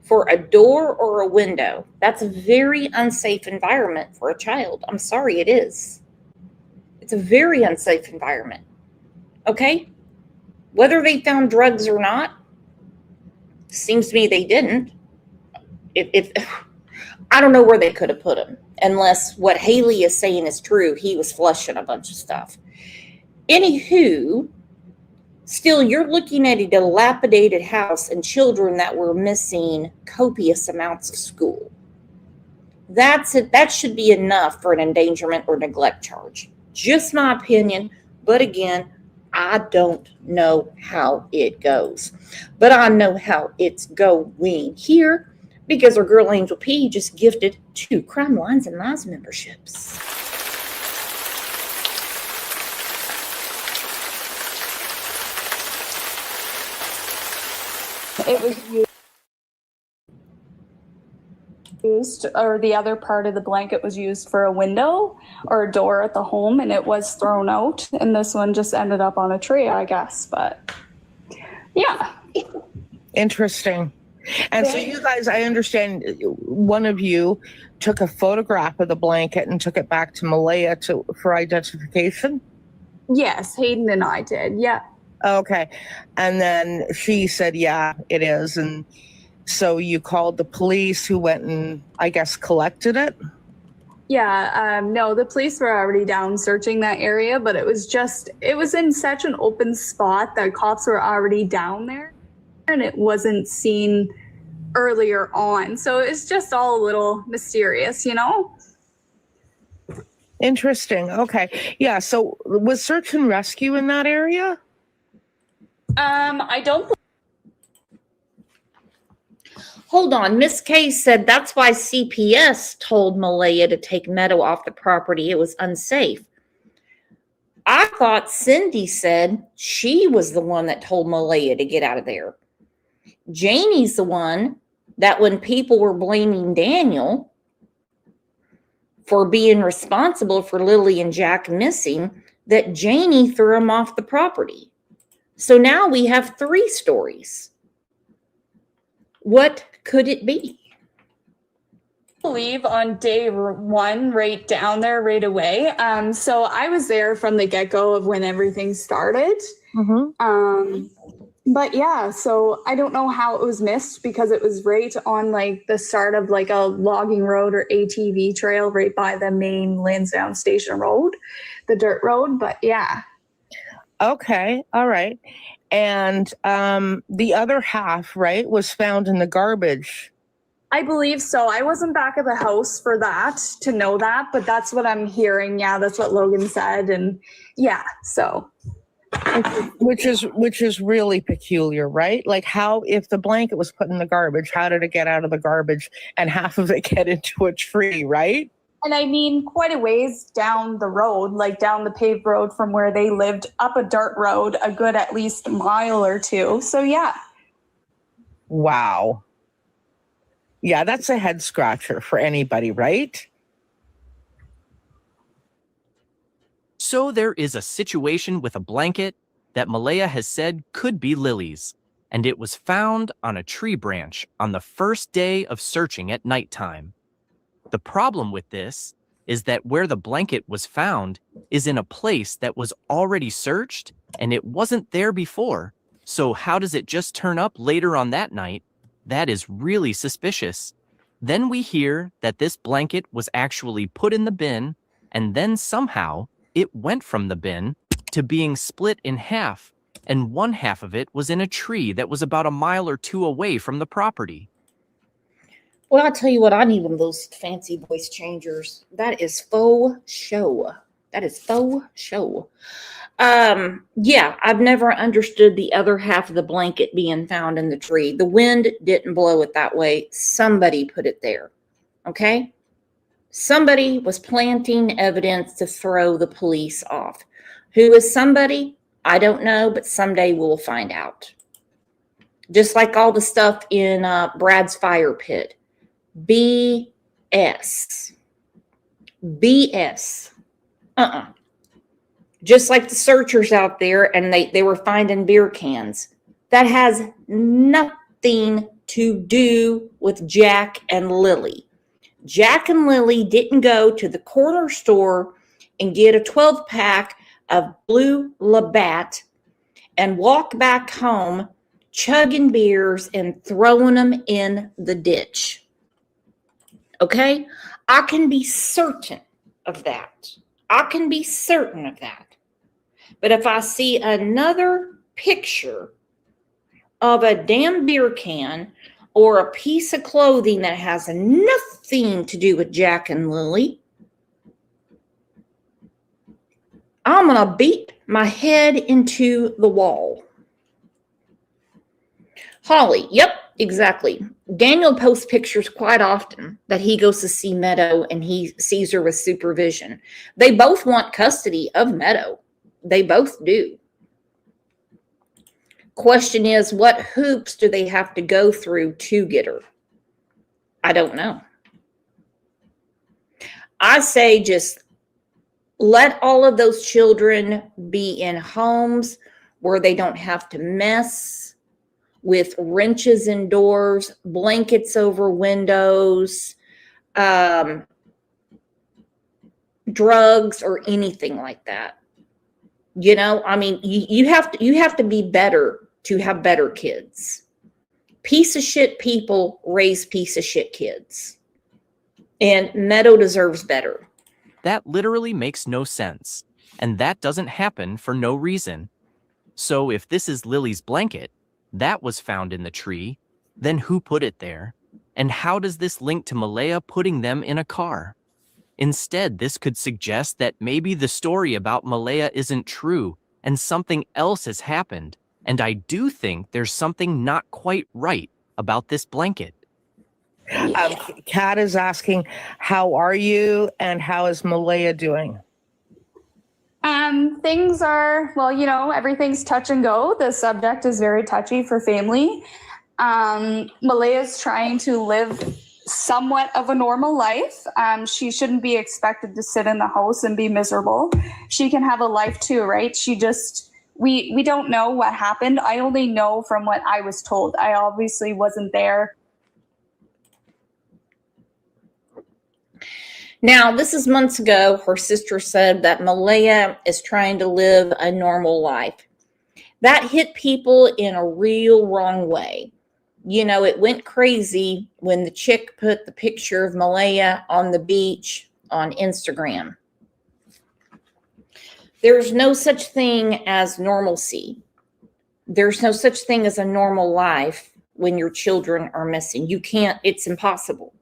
for a door or a window. That's a very unsafe environment for a child. I'm sorry, it is. It's a very unsafe environment. Okay? Whether they found drugs or not, seems to me they didn't. If I don't know where they could have put him, unless what Haley is saying is true. He was flushing a bunch of stuff. Anywho, still, you're looking at a dilapidated house and children that were missing copious amounts of school. That's it. That should be enough for an endangerment or neglect charge. Just my opinion. But again, I don't know how it goes. But I know how it's going here because our girl Angel P just gifted 2 Crime Lines and Lies memberships. it was used, or the other part of the blanket was used for a window or a door at the home, and it was thrown out. And this one just ended up on a tree, I guess. But yeah. Interesting. And so you guys, I understand one of you took a photograph of the blanket and took it back to Malaya for identification? Yes, Hayden and I did. Yeah. Okay. And then she said, yeah, it is. And so you called the police who went and, I guess, collected it? Yeah, no, the police were already down searching that area, but it was in such an open spot that cops were already down there and it wasn't seen earlier on. So it's just all a little mysterious, you know? Interesting. Okay. Yeah. So was search and rescue in that area? I don't. Hold on. Miss Kay said that's why CPS told Malaya to take Meadow off the property. It was unsafe. I thought Cindy said she was the one that told Malaya to get out of there. Janie's the one that when people were blaming Daniel for being responsible for Lily and Jack missing, that Janie threw him off the property. So now we have 3 stories. What could it be? I believe on day 1, right down there right away. So I was there from the get-go of when everything started. But yeah, so I don't know how it was missed because it was right on like the start of like a logging road or ATV trail right by the main Lansdowne Station Road, the dirt road. But yeah. Okay. All right. And the other half, right, was found in the garbage. I believe so. I wasn't back at the house for that to know that, but that's what I'm hearing. Yeah, that's what Logan said. And yeah, so. Which is really peculiar, right? Like how, if the blanket was put in the garbage, how did it get out of the garbage and half of it get into a tree, right? And I mean, quite a ways down the road, like down the paved road from where they lived, up a dirt road, a good at least mile or 2. So yeah. Wow. Yeah, that's a head scratcher for anybody, right? So there is a situation with a blanket that Malaya has said could be Lily's, and it was found on a tree branch on the first day of searching at nighttime. The problem with this is that where the blanket was found is in a place that was already searched and it wasn't there before. So how does it just turn up later on that night? That is really suspicious. Then we hear that this blanket was actually put in the bin and then somehow it went from the bin to being split in half, and one half of it was in a tree that was about a mile or 2 away from the property. Well, I'll tell you what, I need one of those fancy voice changers. That is faux show. That is faux show. Yeah, I've never understood the other half of the blanket being found in the tree. The wind didn't blow it that way. Somebody put it there. Okay? Somebody was planting evidence to throw the police off. Who is somebody? I don't know, but someday we'll find out. Just like all the stuff in Brad's fire pit. BS. BS. Just like the searchers out there, and they were finding beer cans. That has nothing to do with Jack and Lily. Jack and Lily didn't go to the corner store and get a 12-pack of Blue Labatt and walk back home chugging beers and throwing them in the ditch. Okay? I can be certain of that. I can be certain of that. But if I see another picture of a damn beer can or a piece of clothing that has nothing to do with Jack and Lily, I'm going to beat my head into the wall. Holly, yep, exactly. Daniel posts pictures quite often that he goes to see Meadow and he sees her with supervision. They both want custody of Meadow. They both do. Question is, what hoops do they have to go through to get her? I don't know. I say just let all of those children be in homes where they don't have to mess with wrenches in doors, blankets over windows, drugs, or anything like that. You know, I mean, you have to be better to have better kids. Piece of shit people raise piece of shit kids. And Meadow deserves better. That literally makes no sense. And that doesn't happen for no reason. So if this is Lily's blanket, that was found in the tree, then who put it there? And how does this link to Malaya putting them in a car? Instead, this could suggest that maybe the story about Malaya isn't true and something else has happened. And I do think there's something not quite right about this blanket. Kat is asking, how are you and how is Malaya doing? Things are, well, you know, everything's touch and go. The subject is very touchy for family. Malaya's trying to live somewhat of a normal life. She shouldn't be expected to sit in the house and be miserable. She can have a life too, right? She just, we don't know what happened. I only know from what I was told. I obviously wasn't there. Now, this is months ago. Her sister said that Malaya is trying to live a normal life. That hit people in a real wrong way. You know, it went crazy when the chick put the picture of Malaya on the beach on Instagram. There's no such thing as normalcy. There's no such thing as a normal life when your children are missing. You can't, it's impossible.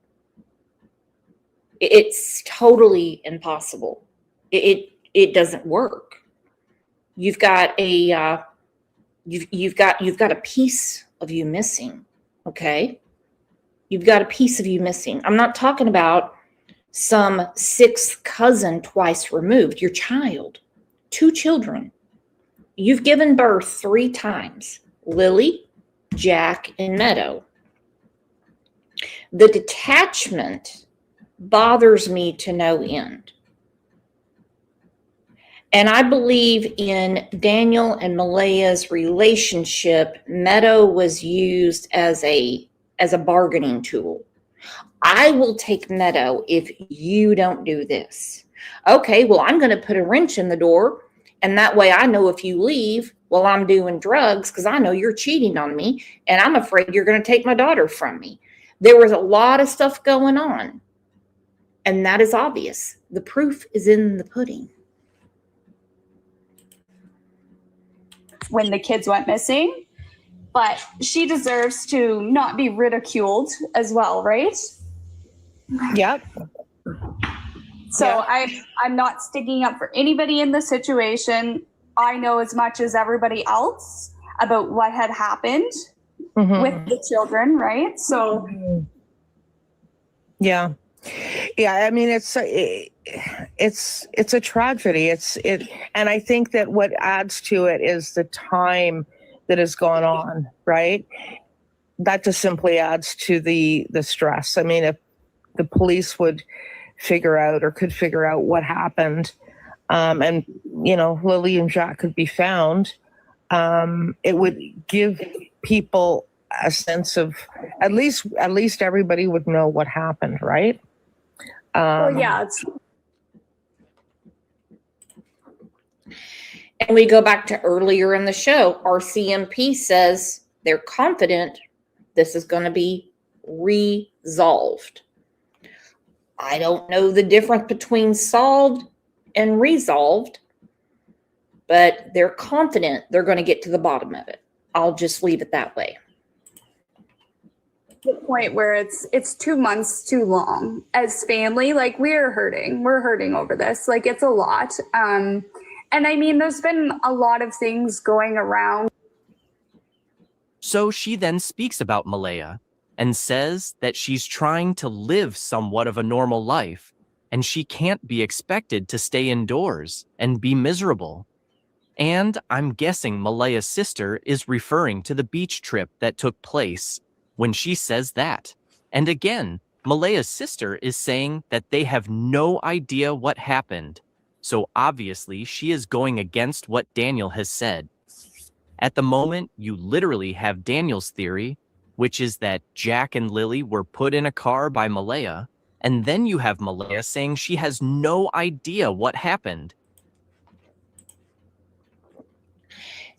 It's totally impossible. It doesn't work. You've got a you've got a piece of you missing. Okay, you've got a piece of you missing. I'm not talking about some sixth cousin twice removed. Your child, 2 children. You've given birth 3 times: Lily, Jack, and Meadow. The detachment bothers me to no end. And I believe in Daniel and Malaya's relationship, Meadow was used as a bargaining tool. I will take Meadow if you don't do this. Okay, well, I'm going to put a wrench in the door, and that way I know if you leave while I'm doing drugs, because I know you're cheating on me, and I'm afraid you're going to take my daughter from me. There was a lot of stuff going on. And that is obvious. The proof is in the pudding. When the kids went missing, but she deserves to not be ridiculed as well, right? Yep. So Yeah. I'm not sticking up for anybody in the situation. I know as much as everybody else about what had happened with the children, right? So yeah. I mean, it's a tragedy. And I think that what adds to it is the time that has gone on, right? That just simply adds to the stress. I mean, if the police would figure out or could figure out what happened, and you know, Lily and Jack could be found, it would give people a sense of at least everybody would know what happened, right? well, yeah, And we go back to earlier in the show. RCMP says they're confident this is going to be resolved. I don't know the difference between solved and resolved, but they're confident they're going to get to the bottom of it. I'll just leave it that way. the point where it's 2 months too long as family. Like we're hurting over this. Like it's a lot. And I mean, there's been a lot of things going around. So she then speaks about Malaya and says that she's trying to live somewhat of a normal life and she can't be expected to stay indoors and be miserable. And I'm guessing Malaya's sister is referring to the beach trip that took place when she says that. And again, Malaya's sister is saying that they have no idea what happened. So obviously she is going against what Daniel has said. At the moment, you literally have Daniel's theory, which is that Jack and Lily were put in a car by Malaya, and then you have Malaya saying she has no idea what happened.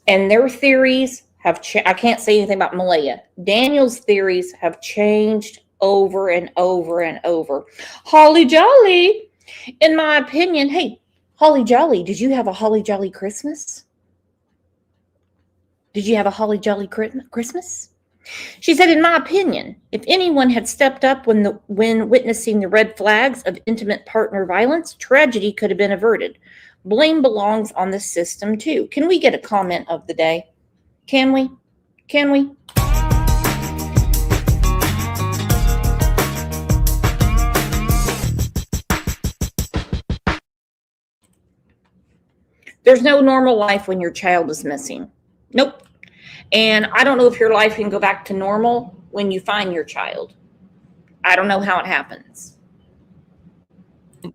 And their theories have I can't say anything about Malaya. Daniel's theories have changed over and over and over. Holly jolly, in my opinion. Hey, holly jolly, did you have a holly jolly Christmas? Did you have a holly jolly Christmas? She said, in my opinion, if anyone had stepped up when witnessing the red flags of intimate partner violence, tragedy could have been averted. Blame belongs on the system too. Can we get a comment of the day? Can we? Can we? There's no normal life when your child is missing. Nope. And I don't know if your life can go back to normal when you find your child. I don't know how it happens.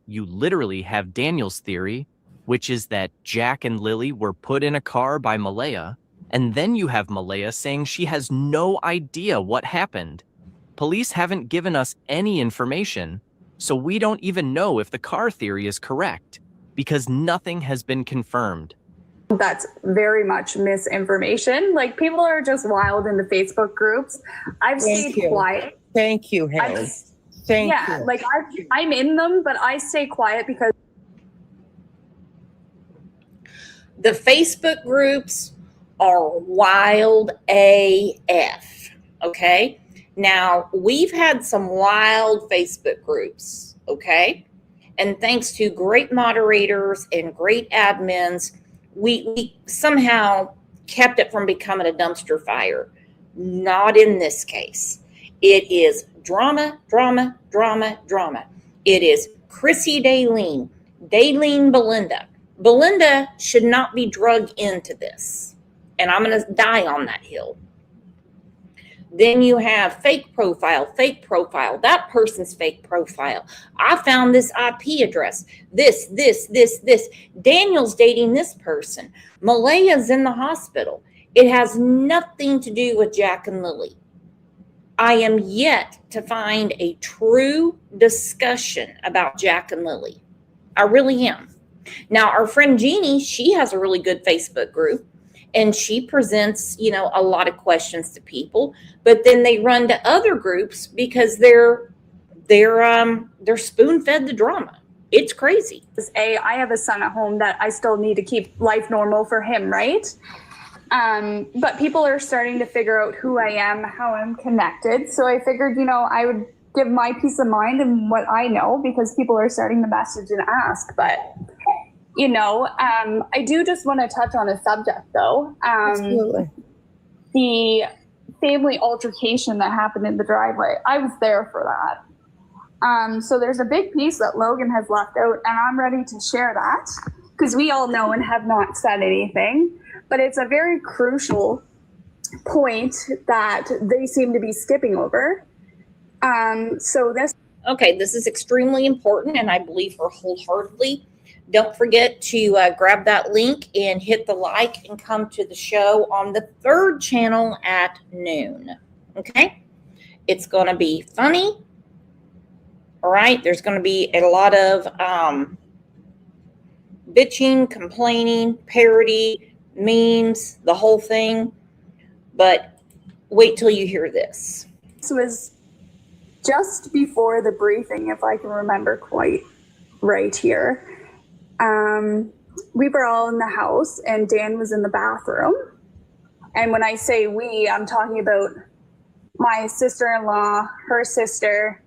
You literally have Daniel's theory, which is that Jack and Lily were put in a car by Malaya, and then you have Malaya saying she has no idea what happened. Police haven't given us any information, so we don't even know if the car theory is correct, because nothing has been confirmed. That's very much misinformation. Like, people are just wild in the Facebook groups. I've stayed quiet. Thank you, Haley. Thank you. Like, I'm in them, but I stay quiet because the Facebook groups are wild AF. Okay. Now, we've had some wild Facebook groups. Okay. And thanks to great moderators and great admins, we somehow kept it from becoming a dumpster fire. Not in this case. It is drama, drama, drama, drama. It is Chrissy Daleen, Belinda. Belinda should not be drugged into this. And I'm going to die on that hill. Then you have fake profile. That person's fake profile. I found this IP address. This. Daniel's dating this person. Malaya's in the hospital. It has nothing to do with Jack and Lily. I am yet to find a true discussion about Jack and Lily. I really am. Now, our friend Jeannie, she has a really good Facebook group. And she presents, a lot of questions to people, but then they run to other groups because they're spoon-fed the drama. It's crazy. I have a son at home that I still need to keep life normal for him, right? But people are starting to figure out who I am, how I'm connected. So I figured, I would give my peace of mind and what I know, because people are starting to message and ask. But I do just want to touch on a subject, though. Absolutely. The family altercation that happened in the driveway. I was there for that. So there's a big piece that Logan has left out, and I'm ready to share that because we all know and have not said anything. But it's a very crucial point that they seem to be skipping over. Okay, this is extremely important, and I believe her wholeheartedly. Don't forget to grab that link and hit the like and come to the show on the 3rd channel at noon. Okay? It's going to be funny. All right? There's going to be a lot of bitching, complaining, parody, memes, the whole thing. But wait till you hear this. This was just before the briefing, if I can remember quite right here. We were all in the house and Dan was in the bathroom. And when I say we, I'm talking about my sister-in-law, her sister,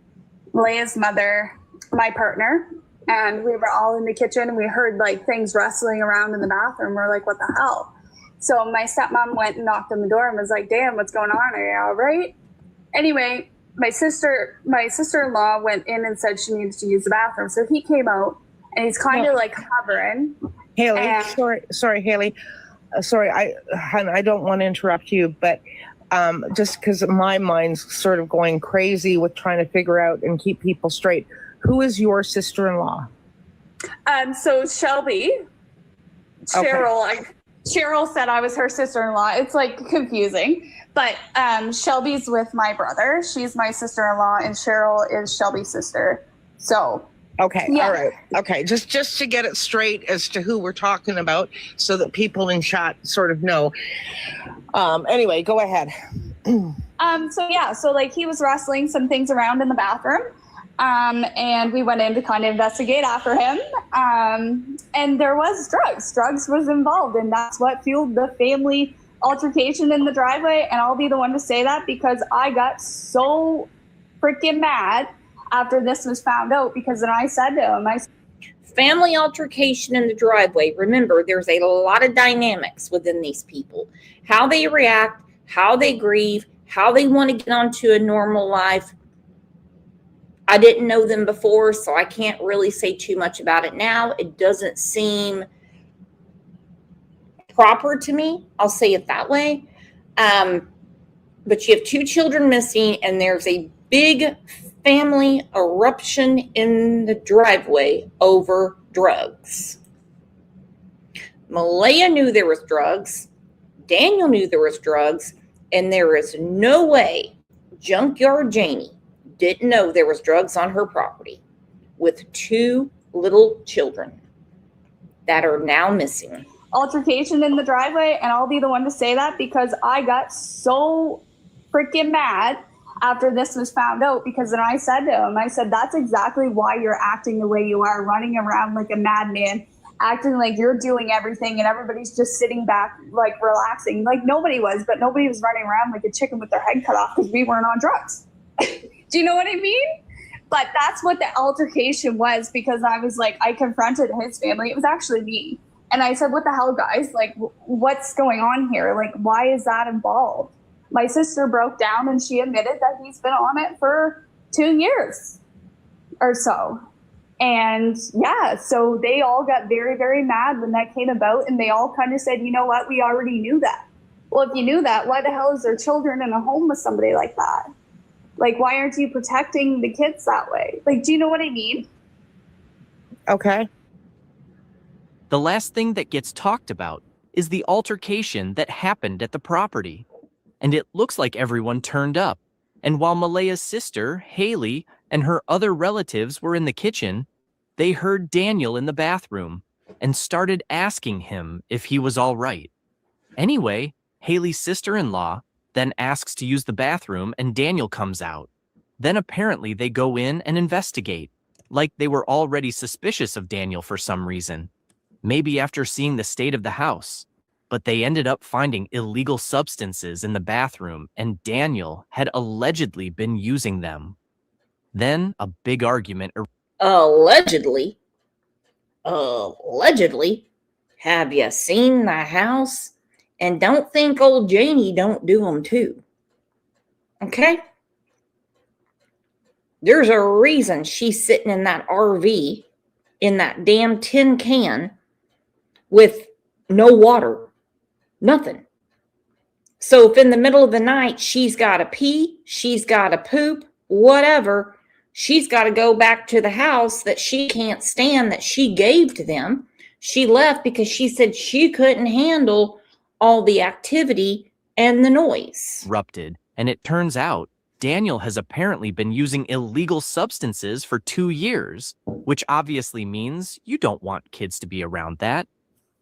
Leia's mother, my partner. And we were all in the kitchen and we heard like things rustling around in the bathroom. We're like, what the hell? So my stepmom went and knocked on the door and was like, Dan, what's going on? Are you all right? Anyway, my sister-in-law went in and said she needs to use the bathroom. So he came out. And he's kind of like hovering. Haley, sorry, Haley. Sorry, I don't want to interrupt you, but just because my mind's sort of going crazy with trying to figure out and keep people straight. Who is your sister-in-law? So Shelby, Cheryl said I was her sister-in-law. It's like confusing, but Shelby's with my brother. She's my sister-in-law, and Cheryl is Shelby's sister. So. Okay. Yeah. All right. Okay. Just to get it straight as to who we're talking about so that people in chat sort of know. Anyway, go ahead. So like he was wrestling some things around in the bathroom. And we went in to kind of investigate after him. And there was drugs. Drugs was involved, and that's what fueled the family altercation in the driveway. And I'll be the one to say that because I got so freaking mad after this was found out, because then I said to him, family altercation in the driveway. Remember, there's a lot of dynamics within these people. How they react, how they grieve, how they want to get onto a normal life. I didn't know them before, so I can't really say too much about it now. It doesn't seem proper to me. I'll say it that way. But you have 2 children missing, and there's a big family eruption in the driveway over drugs. Malaya knew there was drugs. Daniel knew there was drugs, and there is no way Junkyard Janie didn't know there was drugs on her property with 2 little children that are now missing. Altercation in the driveway, and I'll be the one to say that because I got so freaking mad after this was found out, because then I said to him, I said, that's exactly why you're acting the way you are, running around like a madman, acting like you're doing everything and everybody's just sitting back, like relaxing. Like nobody was, but nobody was running around like a chicken with their head cut off because we weren't on drugs. Do you know what I mean? But that's what the altercation was, because I was like, I confronted his family. It was actually me. And I said, what the hell, guys? Like, what's going on here? Like, why is that involved? My sister broke down and she admitted that he's been on it for 2 years or so. And yeah, so they all got very, very mad when that came about. And they all kind of said, you know what? We already knew that. Well, if you knew that, why the hell is there children in a home with somebody like that? Like, why aren't you protecting the kids that way? Like, do you know what I mean? Okay. The last thing that gets talked about is the altercation that happened at the property. And it looks like everyone turned up. And while Malaya's sister, Haley, and her other relatives were in the kitchen, they heard Daniel in the bathroom and started asking him if he was all right. Anyway, Haley's sister-in-law then asks to use the bathroom, and Daniel comes out. Then apparently they go in and investigate, like they were already suspicious of Daniel for some reason. Maybe after seeing the state of the house. But they ended up finding illegal substances in the bathroom, and Daniel had allegedly been using them. Then a big argument. Allegedly? Have you seen the house? And don't think old Janie don't do them too. Okay? There's a reason she's sitting in that RV in that damn tin can with no water, nothing. So if in the middle of the night she's got to pee, she's got to poop, whatever, she's got to go back to the house that she can't stand, that she gave to them. She left because she said she couldn't handle all the activity and the noise. Erupted, and it turns out Daniel has apparently been using illegal substances for 2 years, which obviously means you don't want kids to be around that.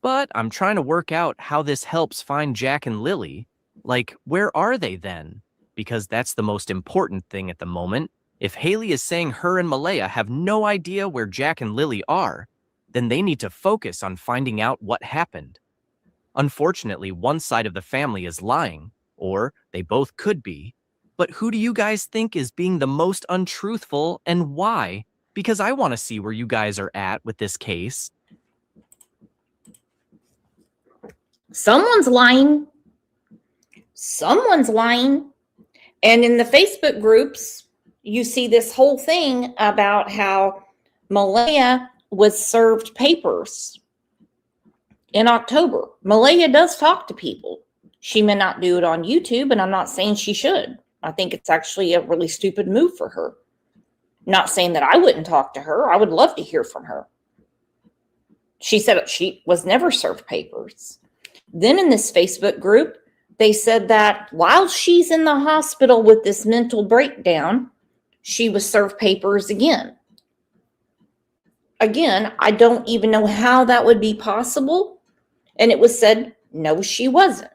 But I'm trying to work out how this helps find Jack and Lily. Like, where are they then? Because that's the most important thing at the moment. If Haley is saying her and Malaya have no idea where Jack and Lily are, then they need to focus on finding out what happened. Unfortunately, one side of the family is lying, or they both could be. But who do you guys think is being the most untruthful, and why? Because I want to see where you guys are at with this case. Someone's lying. Someone's lying. And in the Facebook groups, you see this whole thing about how Malaya was served papers in October. Malaya does talk to people. She may not do it on YouTube, and I'm not saying she should. I think it's actually a really stupid move for her. Not saying that I wouldn't talk to her. I would love to hear from her. She said she was never served papers. Then in this Facebook group, they said that while she's in the hospital with this mental breakdown, she was served papers again. Again, I don't even know how that would be possible. And it was said, no, she wasn't.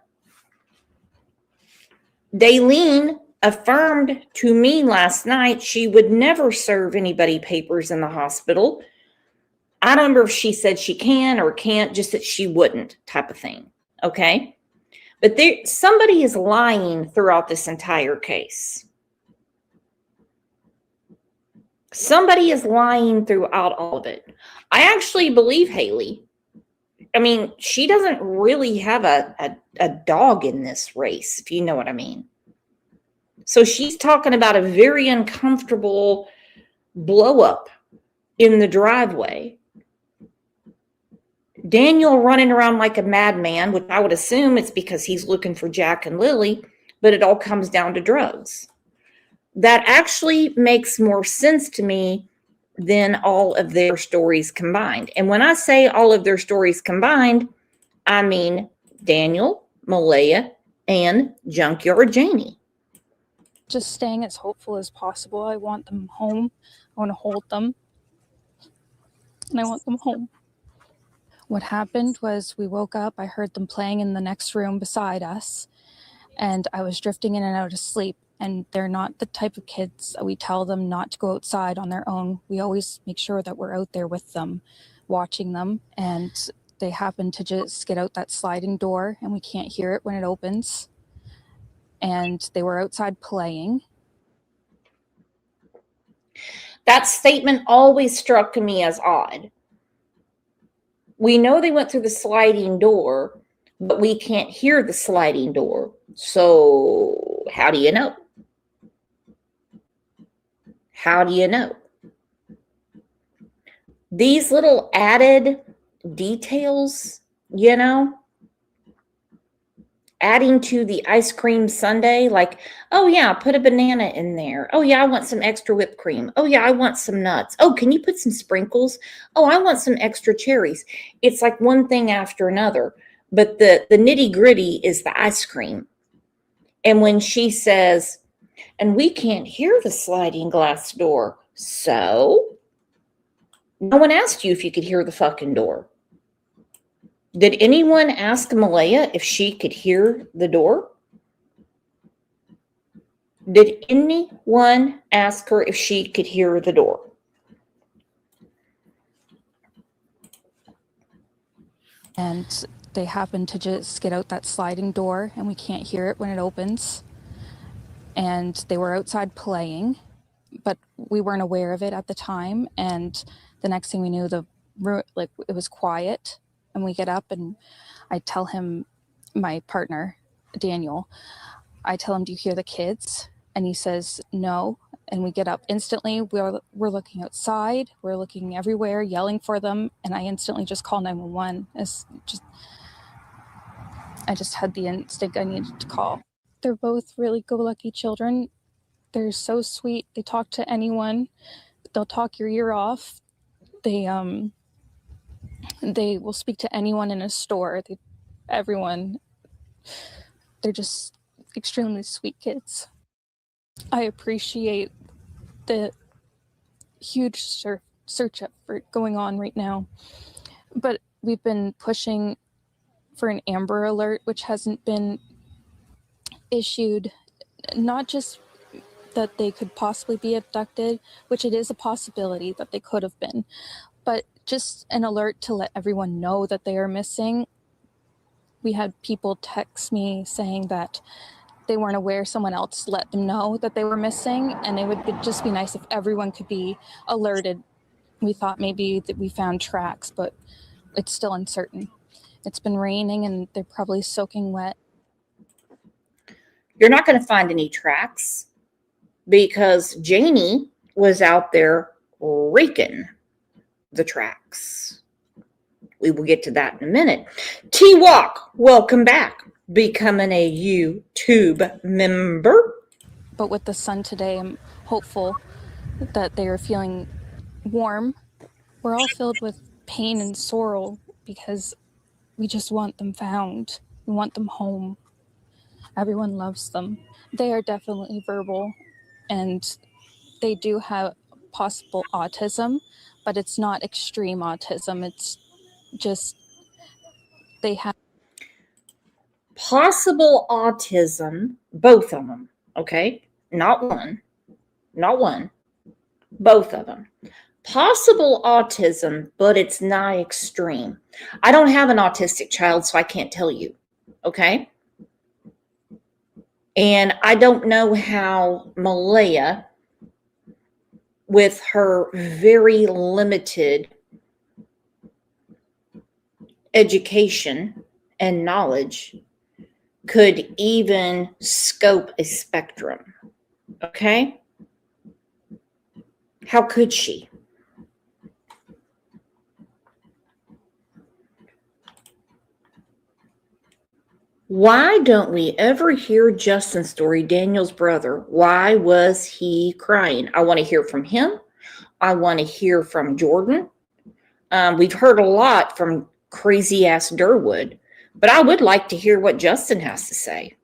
Daylene affirmed to me last night she would never serve anybody papers in the hospital. I don't remember if she said she can or can't, just that she wouldn't, type of thing. Okay? But somebody is lying throughout this entire case. Somebody is lying throughout all of it. I actually believe Haley. I mean, she doesn't really have a dog in this race, if you know what I mean. So she's talking about a very uncomfortable blow up in the driveway. Daniel running around like a madman, which I would assume it's because he's looking for Jack and Lily, but it all comes down to drugs. That actually makes more sense to me than all of their stories combined. And when I say all of their stories combined, I mean Daniel, Malaya, and Junkyard Janie. Just staying as hopeful as possible. I want them home. I want to hold them. And I want them home. What happened was we woke up. I heard them playing in the next room beside us. And I was drifting in and out of sleep. And they're not the type of kids that we tell them not to go outside on their own. We always make sure that we're out there with them, watching them. And they happen to just get out that sliding door and we can't hear it when it opens. And they were outside playing. That statement always struck me as odd. We know they went through the sliding door, but we can't hear the sliding door. So how do you know? How do you know? These little added details, you know, adding to the ice cream sundae, like, oh yeah, put a banana in there. Oh yeah, I want some extra whipped cream. Oh yeah, I want some nuts. Oh, can you put some sprinkles? Oh, I want some extra cherries. It's like one thing after another. But the nitty gritty is the ice cream. And when she says, and we can't hear the sliding glass door, so no one asked you if you could hear the fucking door. Did anyone ask Malaya if she could hear the door? Did anyone ask her if she could hear the door? And they happen to just get out that sliding door and we can't hear it when it opens. And they were outside playing, but we weren't aware of it at the time. And the next thing we knew, it was quiet. And we get up and I tell him, my partner, Daniel, I tell him, do you hear the kids? And he says, no. And we get up instantly. We're looking outside. We're looking everywhere, yelling for them. And I instantly just call 911. I just had the instinct I needed to call. They're both really go-lucky children. They're so sweet. They talk to anyone. They'll talk your ear off. They will speak to anyone in a store. Everyone. They're just extremely sweet kids. I appreciate the huge search effort going on right now. But we've been pushing for an Amber Alert, which hasn't been issued. Not just that they could possibly be abducted, which it is a possibility that they could have been, but just an alert to let everyone know that they are missing. We had people text me saying that they weren't aware someone else let them know that they were missing, and it would just be nice if everyone could be alerted. We thought maybe that we found tracks, but it's still uncertain. It's been raining and they're probably soaking wet. You're not going to find any tracks because Janie was out there raking the tracks. We will get to that in a minute. T-Walk, welcome back. Becoming a YouTube member. But with the sun today, I'm hopeful that they are feeling warm. We're all filled with pain and sorrow because we just want them found. We want them home. Everyone loves them. They are definitely verbal and they do have possible autism, but it's not extreme autism. It's just they have possible autism, both of them, okay? not one, both of them. Possible autism, but it's not extreme. I don't have an autistic child, so I can't tell you. Okay? And I don't know how Malaya, with her very limited education and knowledge, could even scope a spectrum. Okay? How could she? Why don't we ever hear Justin's story, Daniel's brother? Why was he crying? I want to hear from him. I want to hear from Jordan. We've heard a lot from crazy ass Durwood, but I would like to hear what Justin has to say.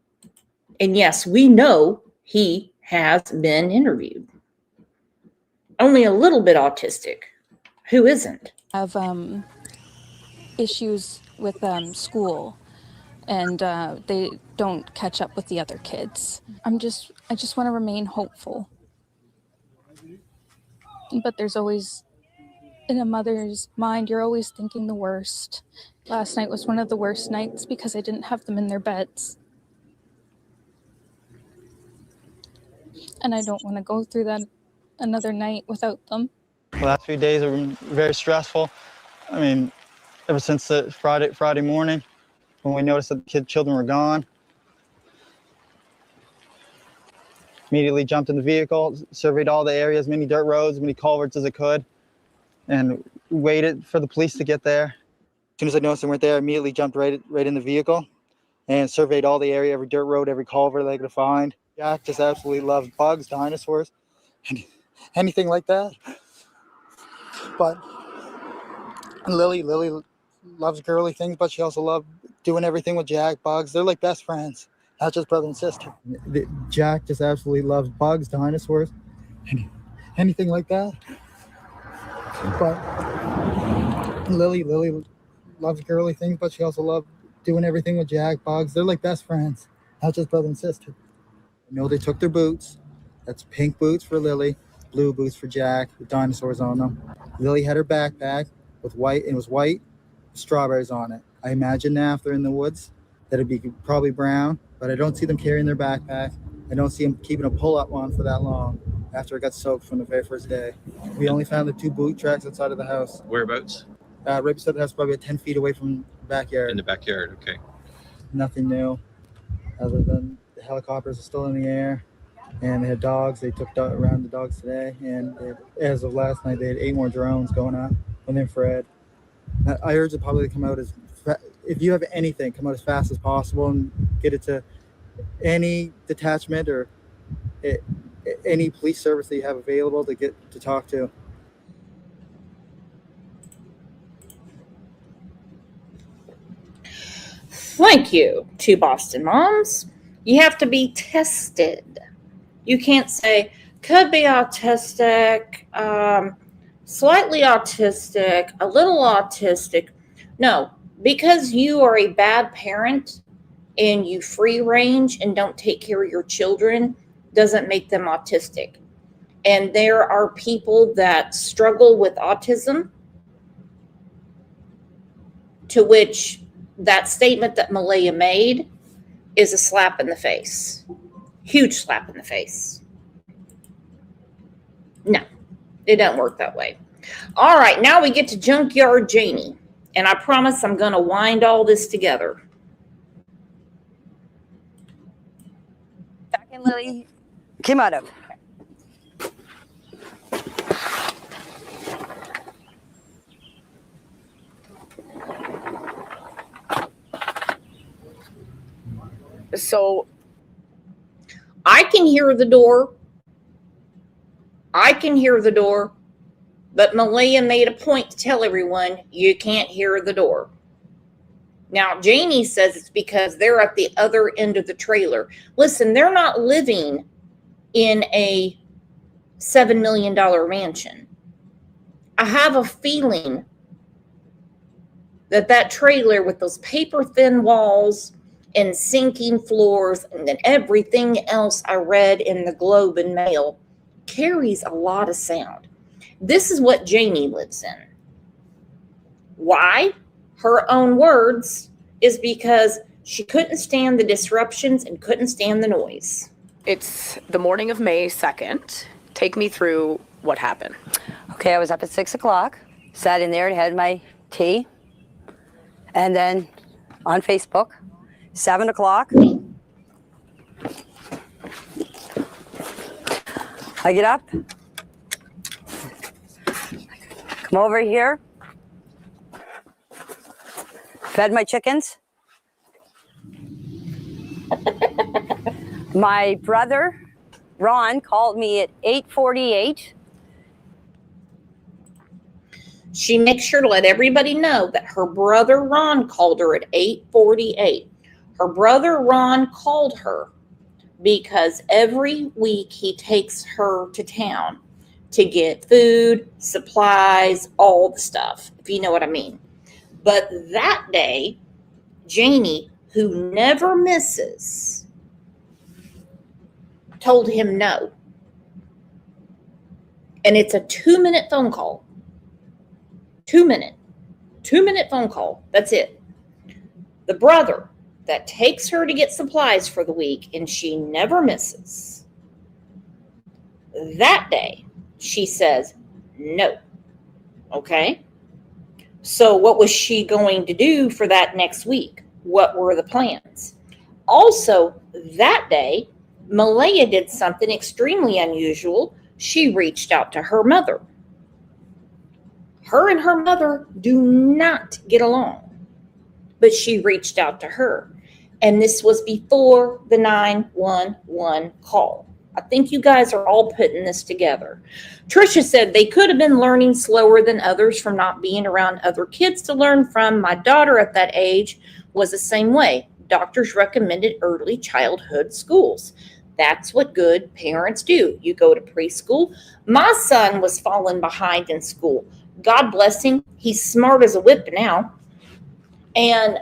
And yes, we know he has been interviewed. Only a little bit autistic. Who isn't? Have issues with school, and they don't catch up with the other kids. I just want to remain hopeful. But there's always, in a mother's mind, you're always thinking the worst. Last night was one of the worst nights because I didn't have them in their beds. And I don't want to go through that another night without them. The last few days have been very stressful. I mean, ever since the Friday morning, when we noticed that the children were gone, immediately jumped in the vehicle, surveyed all the areas, many dirt roads, many culverts as I could, and waited for the police to get there. As soon as I noticed them weren't there, I immediately jumped right in the vehicle and surveyed all the area, every dirt road, every culvert that I could find. Jack just absolutely loves bugs, dinosaurs, anything like that. But Lily loves girly things, but she also loves doing everything with Jack, bugs. They're like best friends, not just brother and sister. Jack just absolutely loves bugs, dinosaurs, anything like that. But Lily loves girly things, but she also loves doing everything with Jack, bugs. They're like best friends, not just brother and sister. I know they took their boots. That's pink boots for Lily, blue boots for Jack, with dinosaurs on them. Lily had her backpack with white, and it was white, strawberries on it. I imagine now if they're in the woods, that it'd be probably brown, but I don't see them carrying their backpack. I don't see them keeping a pull-up on for that long after it got soaked from the very first day. We only found the 2 boot tracks outside of the house. Whereabouts? Right beside the house, probably 10 feet away from the backyard. In the backyard, okay. Nothing new, other than the helicopters are still in the air, and they had dogs. They took around the dogs today, and as of last night, they had 8 more drones going on with infrared. I urge the public to come out if you have anything, come out as fast as possible and get it to any detachment or any police service that you have available to get to talk to. Thank you to Boston Moms. You have to be tested. You can't say, could be autistic, slightly autistic, a little autistic. No, because you are a bad parent and you free range and don't take care of your children doesn't make them autistic. And there are people that struggle with autism, to which that statement that Malaya made is a slap in the face. Huge slap in the face. No, it doesn't work that way. All right, now we get to Junkyard Janie. And I promise I'm going to wind all this together. Back in Lily came out of. So I can hear the door. But Malaya made a point to tell everyone you can't hear the door. Now, Janie says it's because they're at the other end of the trailer. Listen, they're not living in a $7 million mansion. I have a feeling that trailer with those paper thin walls and sinking floors, and then everything else I read in the Globe and Mail carries a lot of sound. This is what Janie lives in. Why? Her own words is because she couldn't stand the disruptions and couldn't stand the noise. It's the morning of May 2nd. Take me through what happened. Okay, I was up at 6 o'clock, sat in there and had my tea. And then on Facebook, 7 o'clock, I get up, come over here, fed my chickens. My brother, Ron, called me at 8:48. She makes sure to let everybody know that her brother Ron called her at 8:48. Her brother Ron called her because every week he takes her to town to get food, supplies, all the stuff, if you know what I mean. But that day, Janie, who never misses, told him no. And it's a 2-minute phone call. 2-minute phone call. That's it. The brother that takes her to get supplies for the week, and she never misses. That day, she says no. Okay? So what was she going to do for that next week? What were the plans? Also, that day, Malaya did something extremely unusual. She reached out to her mother. Her and her mother do not get along, but she reached out to her. And this was before the 911 call. I think you guys are all putting this together. Trisha said they could have been learning slower than others from not being around other kids to learn from. My daughter at that age was the same way. Doctors recommended early childhood schools. That's what good parents do. You go to preschool. My son was falling behind in school. God bless him. He's smart as a whip now. And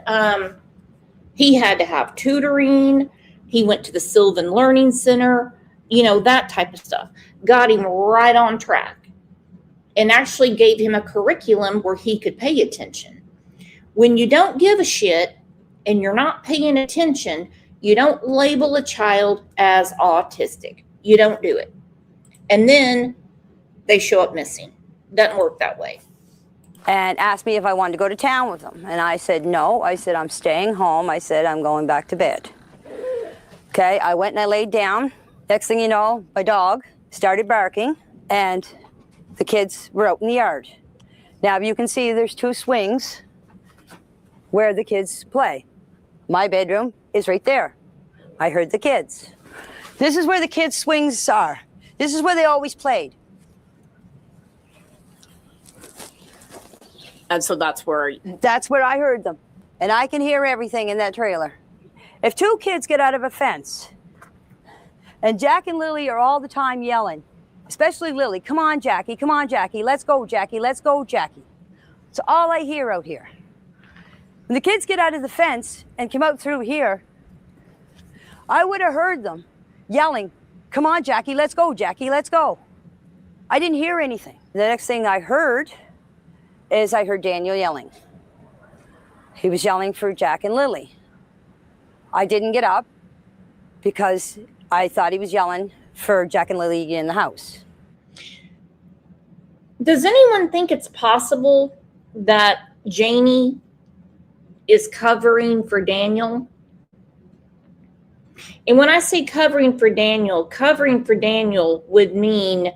he had to have tutoring. He went to the Sylvan Learning Center, that type of stuff. Got him right on track and actually gave him a curriculum where he could pay attention. When you don't give a shit and you're not paying attention, you don't label a child as autistic. You don't do it. And then they show up missing. Doesn't work that way. And asked me if I wanted to go to town with them. And I said no. I said I'm staying home. I said I'm going back to bed. Okay, I went and I laid down. Next thing you know, my dog started barking and the kids were out in the yard. Now you can see there's 2 swings where the kids play. My bedroom is right there. I heard the kids. This is where the kids' swings are. This is where they always played. And so that's where I heard them. And I can hear everything in that trailer. If 2 kids get out of a fence, and Jack and Lily are all the time yelling, especially Lily, come on, Jackie, let's go, Jackie, let's go, Jackie. It's all I hear out here. When the kids get out of the fence and come out through here, I would have heard them yelling, come on, Jackie, let's go, Jackie, let's go. I didn't hear anything. The next thing I heard is I heard Daniel yelling. He was yelling for Jack and Lily. I didn't get up because I thought he was yelling for Jack and Lily in the house. Does anyone think it's possible that Janie is covering for Daniel? And when I say covering for Daniel would mean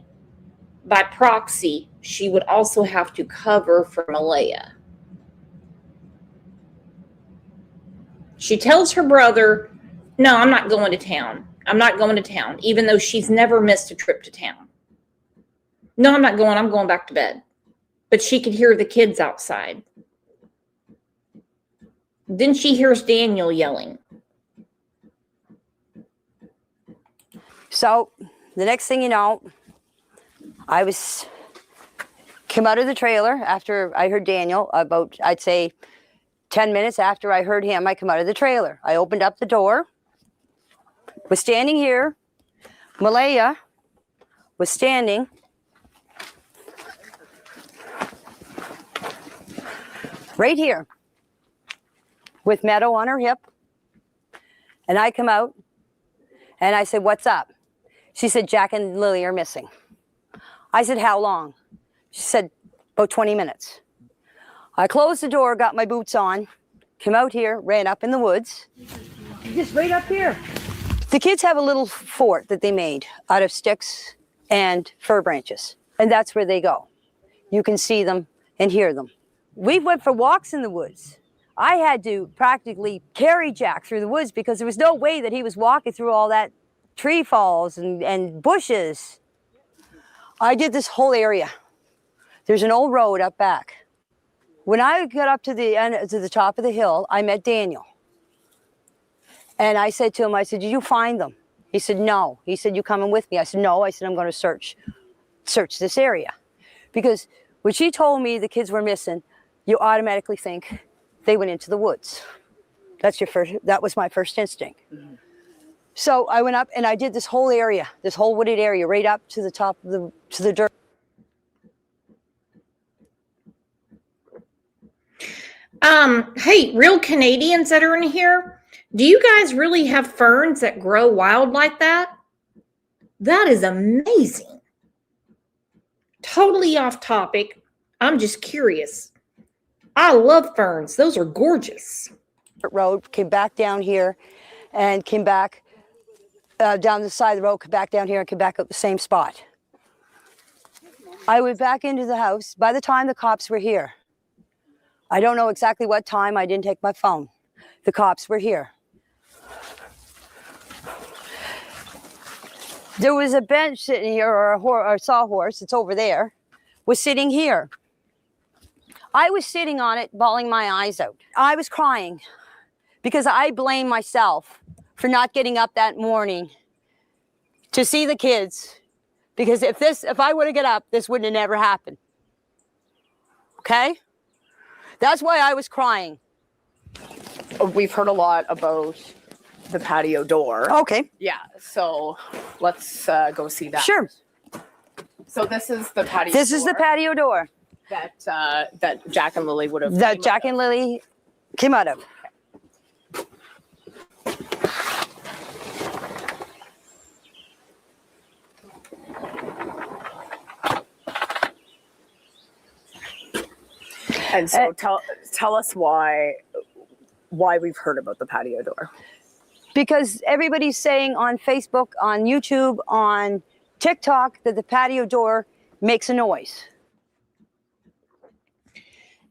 by proxy, she would also have to cover for Malaya. She tells her brother, no, I'm not going to town. I'm not going to town, even though she's never missed a trip to town. No, I'm not going. I'm going back to bed. But she could hear the kids outside. Then she hears Daniel yelling. So the next thing you know, I came out of the trailer after I heard Daniel about, I'd say, 10 minutes after I heard him, I come out of the trailer. I opened up the door, was standing here. Malaya was standing right here with Meadow on her hip. And I come out and I said, "What's up?" She said, "Jack and Lily are missing." I said, "How long?" She said, "About 20 minutes." I closed the door, got my boots on, came out here, ran up in the woods. Just right up here. The kids have a little fort that they made out of sticks and fir branches, and that's where they go. You can see them and hear them. We went for walks in the woods. I had to practically carry Jack through the woods because there was no way that he was walking through all that tree falls and bushes. I did this whole area. There's an old road up back. When I got up to the top of the hill, I met Daniel. And I said to him, I said, "Did you find them?" He said, "No." He said, "You coming with me?" I said, "No." I said, "I'm going to search this area." Because when she told me the kids were missing, you automatically think they went into the woods. That was my first instinct. Mm-hmm. So I went up and I did this whole area, this whole wooded area, right up to the top of the dirt. Hey, real Canadians that are in here, do you guys really have ferns that grow wild like that? That is amazing. Totally off topic. I'm just curious. I love ferns. Those are gorgeous. Road, came back down here and came back down the side of the road, came back down here and came back up the same spot. I went back into the house. By the time the cops were here, I don't know exactly what time. I didn't take my phone. The cops were here. There was a bench sitting here, or a sawhorse, it's over there, was sitting here. I was sitting on it, bawling my eyes out. I was crying because I blame myself for not getting up that morning to see the kids. Because if I would have got up, this wouldn't have never happened. Okay? That's why I was crying. We've heard a lot about the patio door. Okay. Yeah, so let's go see that. Sure. So this is the patio door. This is the patio door. That Jack and Lily would have. That Jack and Lily came out of. And so tell us why we've heard about the patio door. Because everybody's saying on Facebook, on YouTube, on TikTok that the patio door makes a noise.